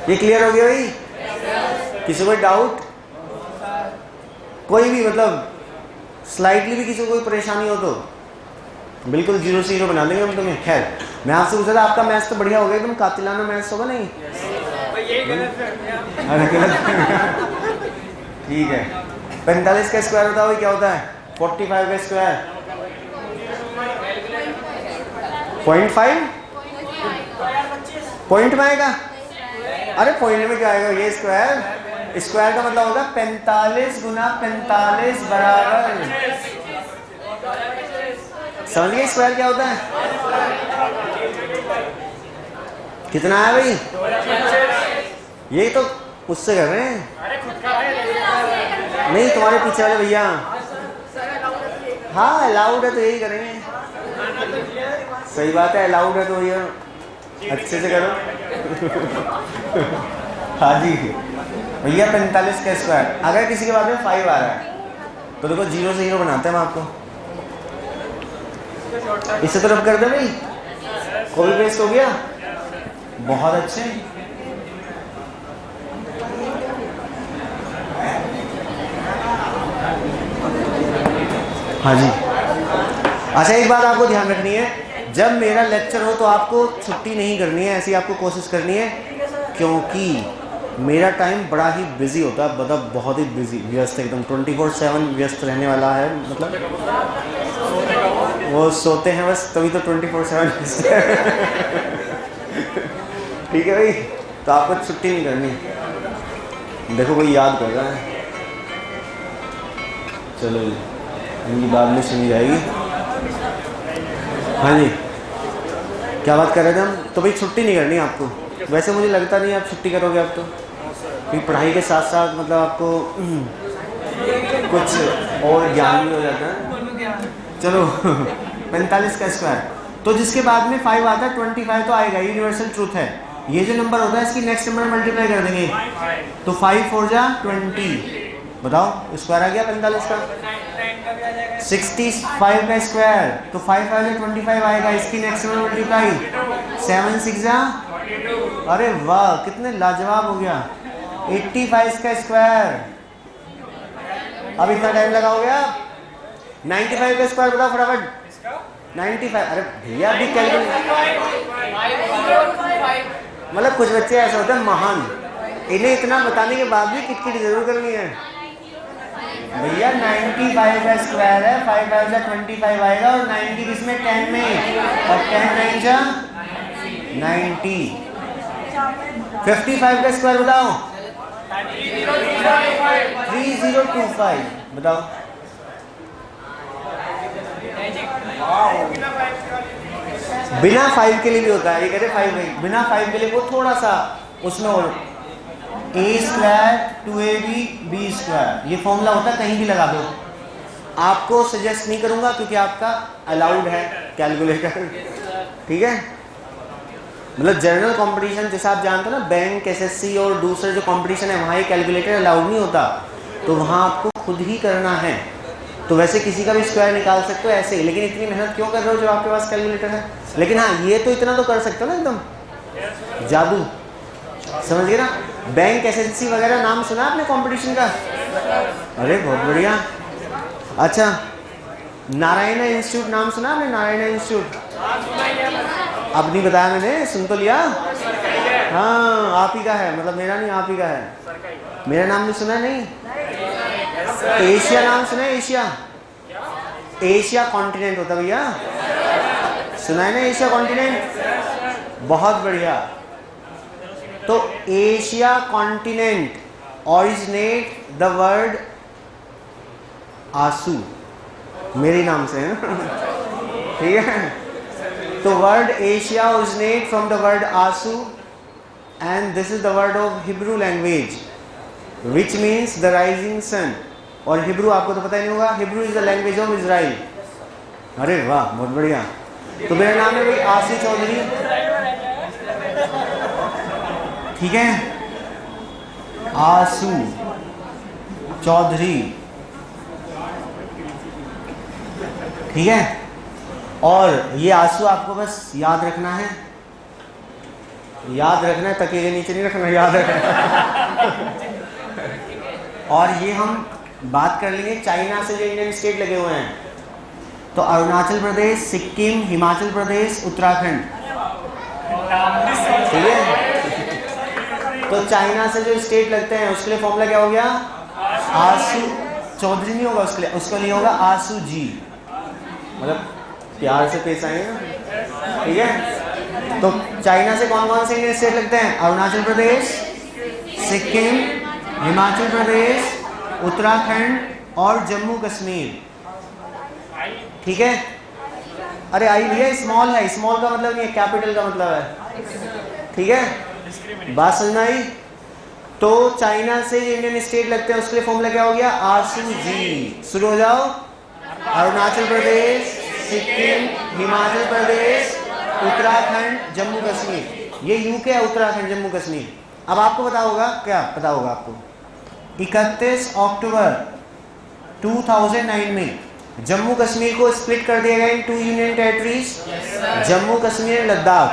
ये क्लियर हो गया भाई? किसी को डाउट? कोई भी मतलब स्लाइटली भी किसी को कोई परेशानी हो तो बिल्कुल 0 से 0 बना देंगे हम तुम्हें। खैर, मैं आपसे पूछा था, आपका मैथ्स तो बढ़िया हो गया, एकदम कातिलाना मैथ्स होगा नहीं? अरे गलत। ठीक है, 45 का स्क्वायर बताओ क्या होता है? 45 का स्क्वायर 0.5 पॉइंट में आएगा। अरे पॉइंट में क्या आएगा? ये स्क्वायर, स्क्वायर का मतलब होगा 45 गुना 45 बराबर। समझ गए स्क्वायर क्या होता है? कितना है भाई? यही तो उससे कर रहे हैं। नहीं, तुम्हारे पीछे वाले भैया। हाँ अलाउड है तो यही करेंगे। सही बात है, अलाउड है तो ये अच्छे से करो। हाँ जी भैया, 45 का स्क्वायर। अगर किसी के बाद में 5 आ रहा है तो देखो 0 से 0 बनाते हैं हम आपको। इसे तो रब कर दे भाई, कॉपी पेस्ट हो गया। बहुत अच्छे। हाँ जी, अच्छा एक बात आपको ध्यान रखनी है, जब मेरा लेक्चर हो तो आपको छुट्टी नहीं करनी है, ऐसी आपको कोशिश करनी है, क्योंकि मेरा टाइम बड़ा ही बिजी होता है, मतलब बहुत ही बिजी, व्यस्त एकदम 24/7 व्यस्त रहने वाला है। मतलब वो सोते हैं बस, तभी तो 24/7 व्यस्त है। ठीक है भाई, तो आपको छुट्टी नहीं करनी। देखो कोई याद कर रहा है, चलो इनकी बात नहीं सुनी जाएगी। हाँ जी, क्या बात कर रहे थे हम? तो भाई छुट्टी नहीं करनी आपको। वैसे मुझे लगता नहीं आप छुट्टी करोगे आप तो, क्योंकि पढ़ाई के साथ साथ मतलब आपको कुछ और ज्ञान भी हो जाता है। चलो 45 का स्क्वायर, तो जिसके बाद में 5 आता है 25 तो आएगा, यूनिवर्सल ट्रूथ है। ये जो नंबर होता है इसकी नेक्स्ट नंबर मल्टीप्लाई कर देंगे, तो 5 4 जा 20। बताओ स्क्वायर आ गया 45 का। 65 का स्क्वायर, तो 5 5 जा 25 आएगा, इसकी नेक्स्ट नंबर मल्टीप्लाई 7 6 जा, अरे वाह कितने लाजवाब हो गया, 85 का स्क्वायर। अब इतना टाइम लगाओगे आप? 95 का स्क्वायर बताओ फटाफट। 95, अरे भैया अभी कैलकुलेट, मतलब कुछ बच्चे ऐसे होते हैं महान, इन्हें इतना बताने के बाद भी किटकिट जरूर करनी है। भैया 95 का स्क्वायर है, 5 5 जा 25 आएगा, और 90 किसमें? 10 में, और 10 9 जा 90। 55 का स्क्वायर बताओ। 3025 बताओ। बिना 5 के लिए भी होता है, ये कह रहे 5 नहीं, बिना 5 के लिए वो थोड़ा सा उसमें और a² 2ab b², ये फॉर्मूला होता है, कहीं भी लगा दो। आपको सजेस्ट नहीं करूंगा क्योंकि आपका अलाउड है कैलकुलेटर, ठीक है। मतलब जनरल कंपटीशन जैसे आप जानते हो ना, बैंक, एसएससी और दूसरे जो कंपटीशन है वहाँ ये कैलकुलेटर अलाउड नहीं होता, तो वहाँ आपको खुद ही करना है। तो वैसे किसी का भी स्क्वायर निकाल सकते हो ऐसे ही, लेकिन इतनी मेहनत क्यों कर रहे हो जब आपके पास कैलकुलेटर है। लेकिन हाँ, ये तो इतना तो कर सकते हो ना, एकदम जादू, समझ गए ना। बैंक, एसएससी वगैरह नाम सुना आपने कंपटीशन का? अरे बहुत बढ़िया। अच्छा, नारायण इंस्टीट्यूट नाम सुना आपने? नारायण इंस्टीट्यूट अब नहीं बताया मैंने, सुन तो लिया। हाँ, आप ही का है, मतलब मेरा नहीं, आप ही का है। मेरा नाम नहीं सुना? नहीं। एशिया नाम सुना है? एशिया, एशिया कॉन्टिनेंट होता भैया, सुना है ना एशिया कॉन्टिनेंट? बहुत बढ़िया। तो Asia continent originate the word आंसू, मेरे नाम से है, ठीक है। तो word Asia originate from the word आंसू and this is the word of Hebrew language which means the rising sun. और हिब्रू आपको तो पता ही नहीं होगा, Hebrew is the language of Israel. अरे वाह, बहुत बढ़िया। तो मेरा नाम है भाई आसी चौधरी, ठीक है, आसू चौधरी, ठीक है। और ये आंसू आपको बस याद रखना है, याद रखना है, तकिए के नीचे नहीं रखना, याद रखना है। और ये हम बात कर लेंगे चाइना से जो इंडियन स्टेट लगे हुए हैं, तो अरुणाचल प्रदेश, सिक्किम, हिमाचल प्रदेश, उत्तराखंड, ठीक है। तो चाइना से जो स्टेट लगते हैं उसके लिए फॉर्मूला क्या हो गया? आसू चौधरी नहीं होगा, उसके लिए होगा आसू जी, मतलब प्यार से पेश आएंगे ना, ठीक है। तो चाइना से कौन कौन से इंडियन स्टेट लगते हैं? अरुणाचल प्रदेश, सिक्किम, हिमाचल प्रदेश, उत्तराखंड और जम्मू कश्मीर, ठीक है। अरे आई भैया, स्मॉल है, स्मॉल का मतलब नहीं है, कैपिटल का मतलब है, ठीक है, बात समझना आई। तो चाइना से इंडियन स्टेट लगते हैं उसके लिए फॉर्मूला क्या हो गया? आसू जी। शुरू हो जाओ। अरुणाचल प्रदेश, सिक्किम, हिमाचल प्रदेश, उत्तराखंड, जम्मू कश्मीर, ये यूके है, उत्तराखंड, जम्मू कश्मीर। अब आपको पता होगा, क्या पता होगा आपको, 31 अक्टूबर 2009 में जम्मू कश्मीर को स्प्लिट कर दिया गया इन 2 यूनियन टेरिटरीज, जम्मू कश्मीर, लद्दाख,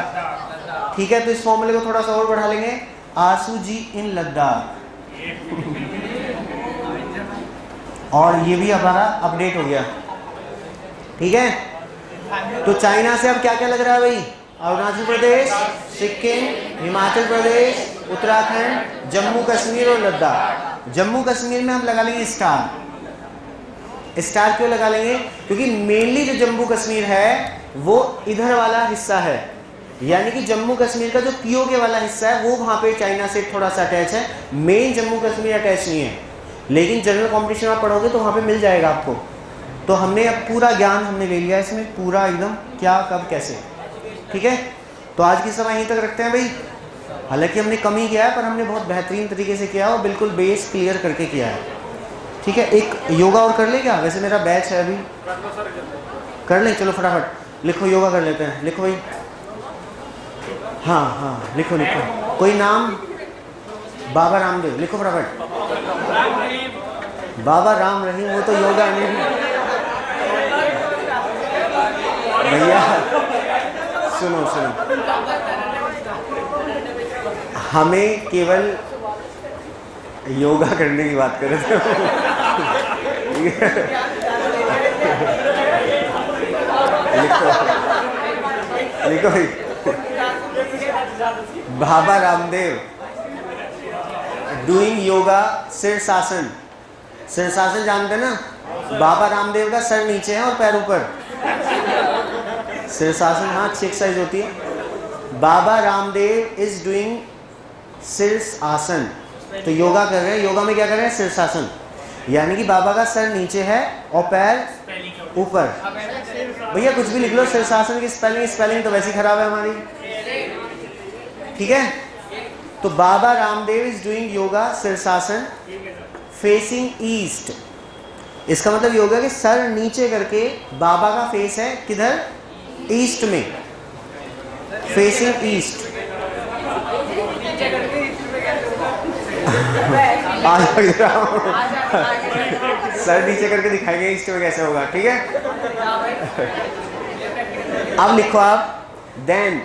ठीक है। तो इस फॉर्मूले को थोड़ा सा और बढ़ा लेंगे, आसू जी इन लद्दाख, और ये भी हमारा अपडेट हो गया, ठीक है। तो चाइना से अब क्या क्या लग रहा है भाई? अरुणाचल प्रदेश, सिक्किम, हिमाचल प्रदेश, उत्तराखंड, जम्मू कश्मीर और लद्दाख। जम्मू कश्मीर में हम लगा लेंगे स्टार। स्टार क्यों लगा लेंगे? क्योंकि मेनली जो जम्मू कश्मीर है वो इधर वाला हिस्सा है, यानी कि जम्मू कश्मीर का जो पीओके वाला हिस्सा है वो वहाँ पे चाइना से थोड़ा सा अटैच है, मेन जम्मू कश्मीर अटैच नहीं है। लेकिन जनरल कॉम्पिटिशन आप पढ़ोगे तो वहाँ पे मिल जाएगा आपको। तो हमने अब पूरा ज्ञान हमने ले लिया इसमें, पूरा एकदम क्या कब कैसे, ठीक है। तो आज की समय यहीं तक रखते हैं भाई। हालांकि हमने कम ही किया है पर हमने बहुत बेहतरीन तरीके से किया और बिल्कुल बेस क्लियर करके किया है, ठीक है। एक योगा और कर ले क्या? वैसे मेरा बैच है अभी, कर ले, चलो फटाफट लिखो, योगा कर लेते हैं। लिखो भाई, हाँ हाँ लिखो लिखो, कोई नाम? बाबा रामदेव, लिखो फटाफट। बाबा राम रहीम, वो तो योगा नहीं भैया, सुनो सुनो, हमें केवल योगा करने की बात कर रहे थे। लिखो लिखो भाई, बाबा रामदेव डूइंग योगा शीर्षासन। शीर्षासन जानते हैं ना? बाबा रामदेव का सर नीचे है और पैर ऊपर, शीर्षासन, हाँ अच्छी एक्सरसाइज होती है। बाबा रामदेव इज डूइंग शीर्षासन, तो योगा कर रहे हैं। योगा में क्या कर रहे हैं? शीर्षासन, यानी कि बाबा का सर नीचे है और पैर ऊपर। भैया कुछ भी लिख लो, शीर्षासन की स्पेलिंग तो वैसी खराब है हमारी, ठीक है। तो बाबा रामदेव इज डूइंग योगा शीर्षासन फेसिंग ईस्ट। इसका मतलब योगा के सर नीचे करके बाबा का फेस है किधर, ईस्ट में, फेसिंग ईस्ट। आज लग रहा हूं सर नीचे करके दिखाएंगे ईस्ट में कैसे होगा, ठीक है। अब लिखो आप देन,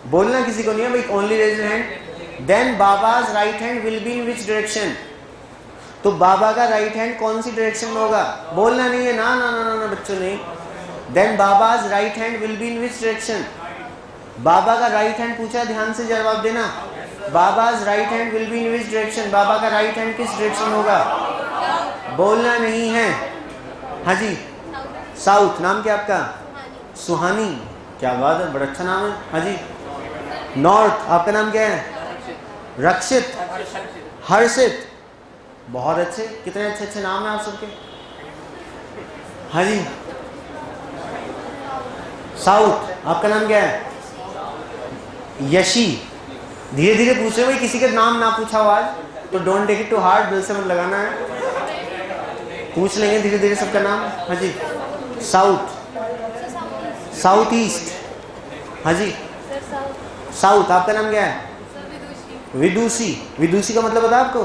बोलना किसी को नहीं है भाई, only raise your hand. Then Baba's right hand will be in which direction. तो बाबा का राइट हैंड कौन सी डायरेक्शन में होगा, बोलना नहीं है ना ना ना ना, ना बच्चों नहीं। Then Baba's right hand will be in which direction. बाबा का राइट हैंड पूछा, ध्यान से जवाब देना। Baba's right hand will be in which direction, बाबा का राइट हैंड किस डायरेक्शन में होगा, बोलना नहीं है। हाँ जी, साउथ। नाम क्या आपका, सुहानी, क्या बात है, बड़ा अच्छा नाम है। हाँ जी, नॉर्थ। आपका नाम क्या है, रक्षित, हर्षित, बहुत अच्छे, कितने अच्छे अच्छे नाम हैं आप सबके। हाँ जी, साउथ। आपका नाम क्या है, यशी। धीरे धीरे पूछे भाई, किसी का नाम ना पूछा हो आज तो don't take it to heart, दिल से मत लगाना है, पूछ लेंगे धीरे धीरे सबका नाम। हाँ जी, साउथ, साउथ ईस्ट। हाँ जी, साउथ। आपका नाम क्या है, विदुषी। विदुषी का मतलब पता है आपको,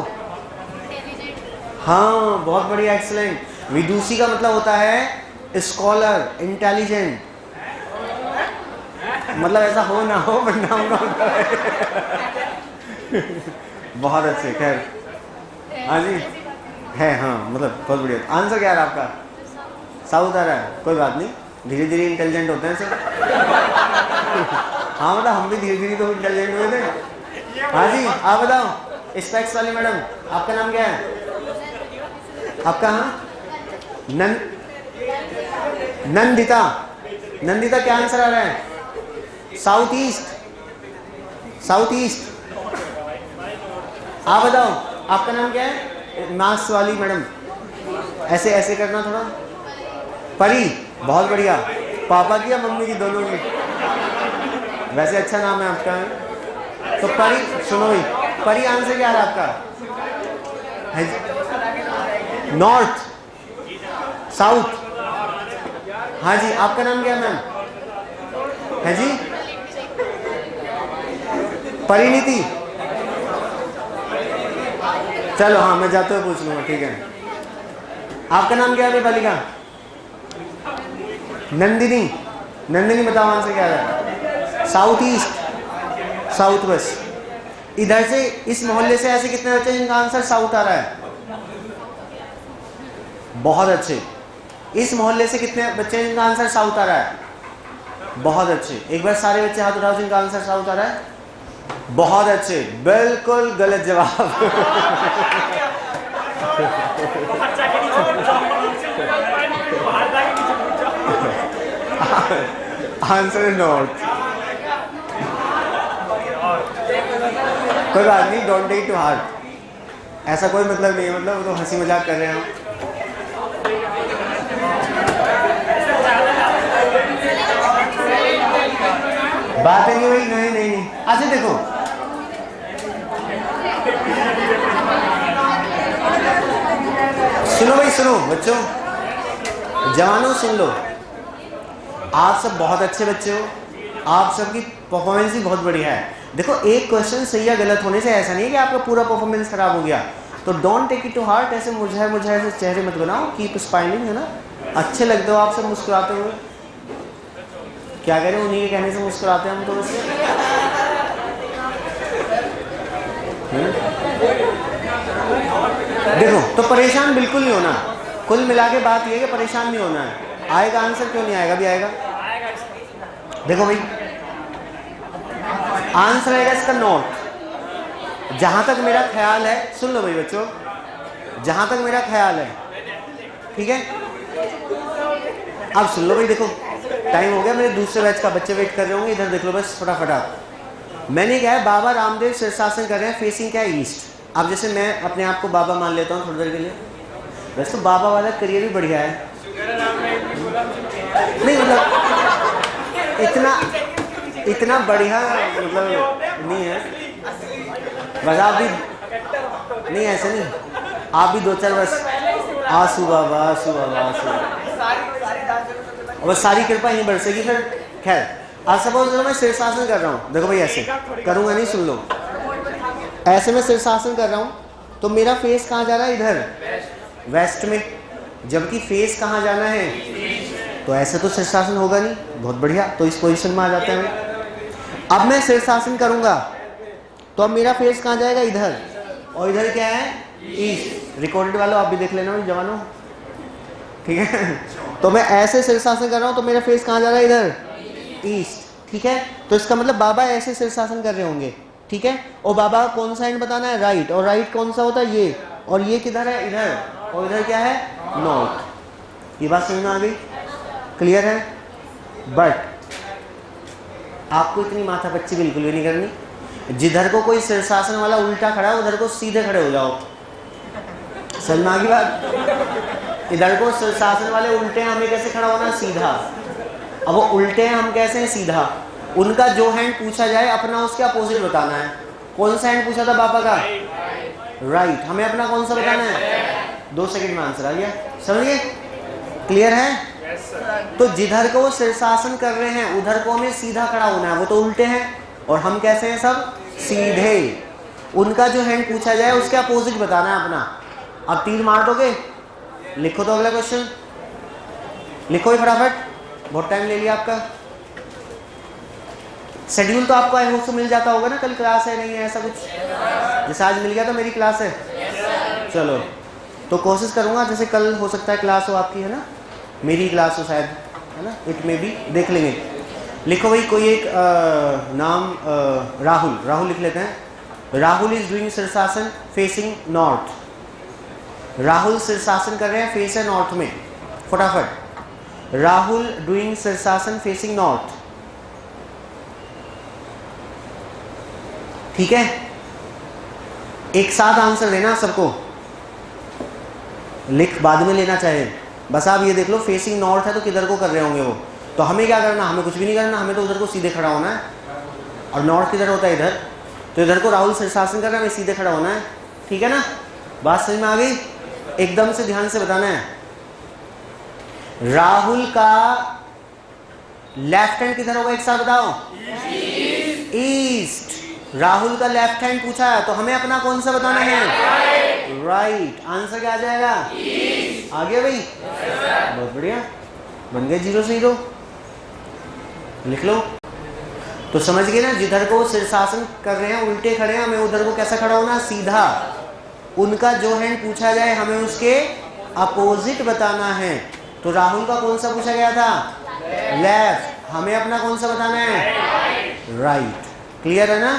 हाँ बहुत बढ़िया, एक्सीलेंट। विदुषी का मतलब होता है स्कॉलर, इंटेलिजेंट, मतलब ऐसा हो ना हो बट नाम ना होता है। बहुत अच्छे, खैर। हाँ जी है, हाँ मतलब बहुत बढ़िया। आंसर क्या है आपका, साउथ आ रहा है, कोई बात नहीं, धीरे धीरे इंटेलिजेंट होते हैं सब। हाँ मतलब हम भी धीरे धीरे तो इंटेलिजेंट हुए थे। हाँ जी, आप बताओ, स्पेक्स वाली मैडम, आपका नाम क्या है, आपका, हाँ नंदिता। नंदिता क्या आंसर आ रहा है, साउथ ईस्ट, साउथ ईस्ट। आप बताओ आपका नाम क्या है, मार्क्स वाली मैडम, ऐसे ऐसे करना थोड़ा। परी, बहुत बढ़िया, पापा की या मम्मी की, दोनों की, वैसे अच्छा नाम है आपका। तो परी, सुनो भाई, परी आंसर क्या है आपका, नॉर्थ, साउथ। हाँ जी, आपका नाम क्या है मैम, है जी, परिणीति। चलो हाँ, मैं जाते हुए पूछ लूंगा, ठीक है। आपका नाम क्या है बालिका, नंदिनी। नंदिनी बताओ आंसर क्या है, साउथ ईस्ट, साउथ वेस्ट। इधर से इस मोहल्ले से ऐसे कितने बच्चे जिनका आंसर साउथ आ रहा है, बहुत अच्छे। इस मोहल्ले से कितने बच्चे जिनका आंसर साउथ आ रहा है, बहुत अच्छे। एक बार सारे बच्चे हाथ उठाओ जिनका आंसर साउथ आ रहा है, बहुत अच्छे। बिल्कुल गलत जवाब। आंसर है नॉर्थ। कोई बात नहीं, डोंट टेक टू हार्ट, ऐसा कोई मतलब नहीं है, मतलब वो तो हंसी मजाक कर रहे हैं हम। बात है नहीं भाई, नहीं नहीं नहीं। अच्छा देखो, सुनो भाई, सुनो बच्चों, जवानों सुन लो, आप सब बहुत अच्छे बच्चे हो, आप सबकी परफॉर्मेंस भी बहुत बढ़िया है। देखो, एक क्वेश्चन सही या गलत होने से ऐसा नहीं है कि आपका पूरा परफॉर्मेंस खराब हो गया, तो don't take it to heart. ऐसे मुझे ऐसे चेहरे मत बनाओ, कीप स्माइलिंग, है ना। अच्छे लगते हो आप सब मुस्कुराते हुए, क्या करें, उन्हीं के कहने से मुस्कुराते हैं हम तो वैसे। देखो, तो परेशान बिल्कुल नहीं होना, कुल मिला के बात ये है कि परेशान नहीं होना है। आएगा आंसर, क्यों नहीं आएगा, भी आएगा। देखो भाई, आंसर आएगा इसका नॉर्थ। जहां तक मेरा ख्याल है, सुन लो भाई बच्चों, जहां तक मेरा ख्याल है, ठीक है। अब सुन लो भाई, देखो टाइम हो गया, मेरे दूसरे बैच का बच्चे वेट कर रहे होंगे, इधर देख लो बस फटाफट। मैंने क्या है, बाबा रामदेव शीर्षासन कर रहे हैं, फेसिंग क्या है, ईस्ट। अब जैसे मैं अपने आप को बाबा मान लेता हूँ थोड़ी देर के लिए, वैसे तो बाबा वाला करियर भी बढ़िया है। नहीं मतलब इतना बढ़िया मतलब नहीं है, बस आप भी नहीं, ऐसे नहीं, आप भी 2-4 बस आंसू बाबा, आंसू बाबा, आंसू बाबा, बस सारी कृपा यहीं बरसेगी फिर। खैर आज सपोज मैं शीर्षासन कर रहा हूँ, देखो भाई ऐसे करूँगा नहीं, सुन लो, ऐसे मैं शीर्षासन कर रहा हूँ तो मेरा फेस कहाँ जा रहा है, इधर वेस्ट में, जबकि फेस कहाँ जाना है, तो ऐसे तो शीर्षासन होगा नहीं। बहुत बढ़िया, तो इस पोजीशन में आ जाते हैं। अब मैं शीर्षासन करूँगा तो अब मेरा फेस कहाँ जाएगा, इधर, और इधर क्या है, ईस्ट। रिकॉर्डेड वालों आप भी देख लेना जवानों, ठीक है। तो मैं ऐसे शीर्षासन कर रहा हूँ तो मेरा फेस कहाँ जा रहा है, इधर, ईस्ट, ठीक है। तो इसका मतलब बाबा ऐसे शीर्षासन कर रहे होंगे, ठीक है। और बाबा का कौन सा एंड बताना है, राइट, और राइट कौन सा होता है, ये, और ये किधर है, इधर, और इधर क्या है, नॉर्थ। ये बात समझ में आ गई, क्लियर है। बट आपको इतनी माथापच्ची बिल्कुल भी नहीं करनी। जिधर को कोई शीर्षासन वाला उल्टा खड़ा है उधर को सीधे खड़े हो जाओ, समझ में आ गई बात। इधर को शीर्षासन वाले उल्टे हैं, हमें कैसे खड़ा होना, सीधा। अब वो उल्टे हैं, हम कैसे हैं, सीधा। उनका जो हैंड पूछा जाए अपना उसके अपोजिट बताना है। कौन सा हैंड पूछा था पापा का, राइट, हमें अपना कौन सा बताना है। 2 सेकंड में आंसर आ गया, समझिए, क्लियर है। तो जिधर को वो शीर्षासन कर रहे हैं उधर को हमें सीधा खड़ा होना है, वो तो उल्टे हैं और हम कैसे हैं, सब सीधे। उनका जो हैंड पूछा जाए उसके अपोजिट बताना है अपना। अब तीर मार दोगे, लिखो तो अगला क्वेश्चन, लिखो ही फटाफट, बहुत टाइम ले लिया आपका। शेड्यूल तो आपको आई होप से मिल जाता होगा ना, कल क्लास है नहीं है ऐसा कुछ, जैसे आज मिल गया तो मेरी क्लास है। चलो तो कोशिश करूँगा जैसे कल हो सकता है क्लास हो आपकी, है ना, मेरी क्लास हो शायद, है ना, इट में भी देख लेंगे। लिखो भाई कोई एक नाम, राहुल लिख लेते हैं। राहुल इज डूइंग शीर्षासन फेसिंग नॉर्थ। राहुल शीर्षासन कर रहे हैं, फेस है नॉर्थ में, फटाफट। राहुल डूइंग शीर्षासन फेसिंग नॉर्थ, ठीक है। एक साथ आंसर देना सबको, लिख बाद में लेना चाहे, बस आप ये देख लो फेसिंग नॉर्थ है तो किधर को कर रहे होंगे वो। तो हमें क्या करना, हमें कुछ भी नहीं करना, हमें तो उधर को सीधे खड़ा होना है। और नॉर्थ किधर होता है, इधर, तो इधर को राहुल शीर्षासन कर रहा है, हमें सीधे खड़ा होना है, ठीक है ना। बात समझ में आ गई, एकदम से ध्यान से बताना है। राहुल का लेफ्ट हैंड किधर होगा, एक साथ बताओ, ईस्ट। राहुल का लेफ्ट हैंड पूछा है तो हमें अपना कौन सा बताना है, राइट। आंसर क्या आ जाएगा, आ गया भाई, बहुत बढ़िया, बन गए 0 से 0, लिख लो। तो समझ गए ना, जिधर को शीर्षासन कर रहे हैं उल्टे खड़े हैं, हमें उधर को कैसा खड़ा होना, सीधा। उनका जो हैंड पूछा जाए हमें उसके अपोजिट बताना है। तो राहुल का कौन सा पूछा गया था, लेफ्ट, हमें अपना कौन सा बताना है, राइट। क्लियर है ना,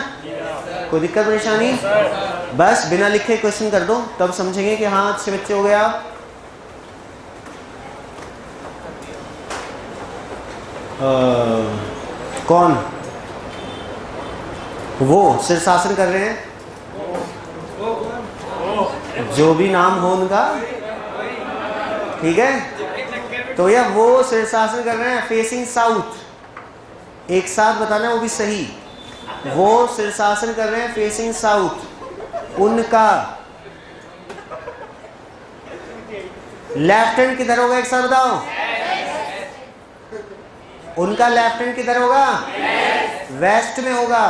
कोई दिक्कत परेशानी, बस बिना लिखे क्वेश्चन कर दो तब समझेंगे कि हाँ अच्छे बच्चे हो गए आप। कौन, वो शीर्षासन कर रहे हैं, जो भी नाम हो उनका, ठीक है। तो यह वो शीर्षासन कर रहे हैं फेसिंग साउथ, एक साथ बताना है वो भी सही। वो शीर्षासन कर रहे हैं फेसिंग साउथ। उनका लेफ्ट हैंड किधर होगा, एक साथ बताओ, उनका लेफ्ट हैंड किधर होगा, वेस्ट में होगा,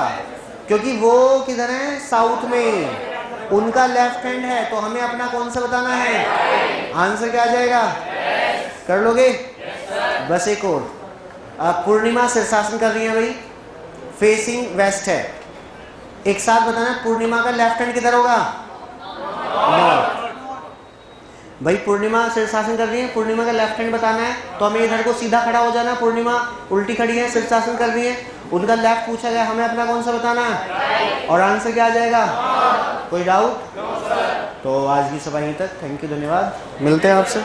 क्योंकि वो किधर है, साउथ में। उनका लेफ्ट हैंड है तो हमें अपना कौन सा बताना है, आंसर क्या आ जाएगा, कर लोगे। बस एक और, पूर्णिमा शीर्षासन कर रही है भाई, फेसिंग वेस्ट है, एक साथ बताना पूर्णिमा का लेफ्ट हैंड किधर होगा, नॉर्थ। भाई पूर्णिमा शीर्षासन कर रही है, पूर्णिमा का लेफ्ट हैंड बताना है तो हमें इधर को सीधा खड़ा हो जाना। पूर्णिमा उल्टी खड़ी है, शीर्षासन कर रही है, उनका लेफ्ट पूछा गया, हमें अपना कौन सा बताना है, और आंसर क्या आ जाएगा, कोई डाउट। तो आज की सभा यहीं तक, थैंक यू, धन्यवाद, मिलते हैं आपसे।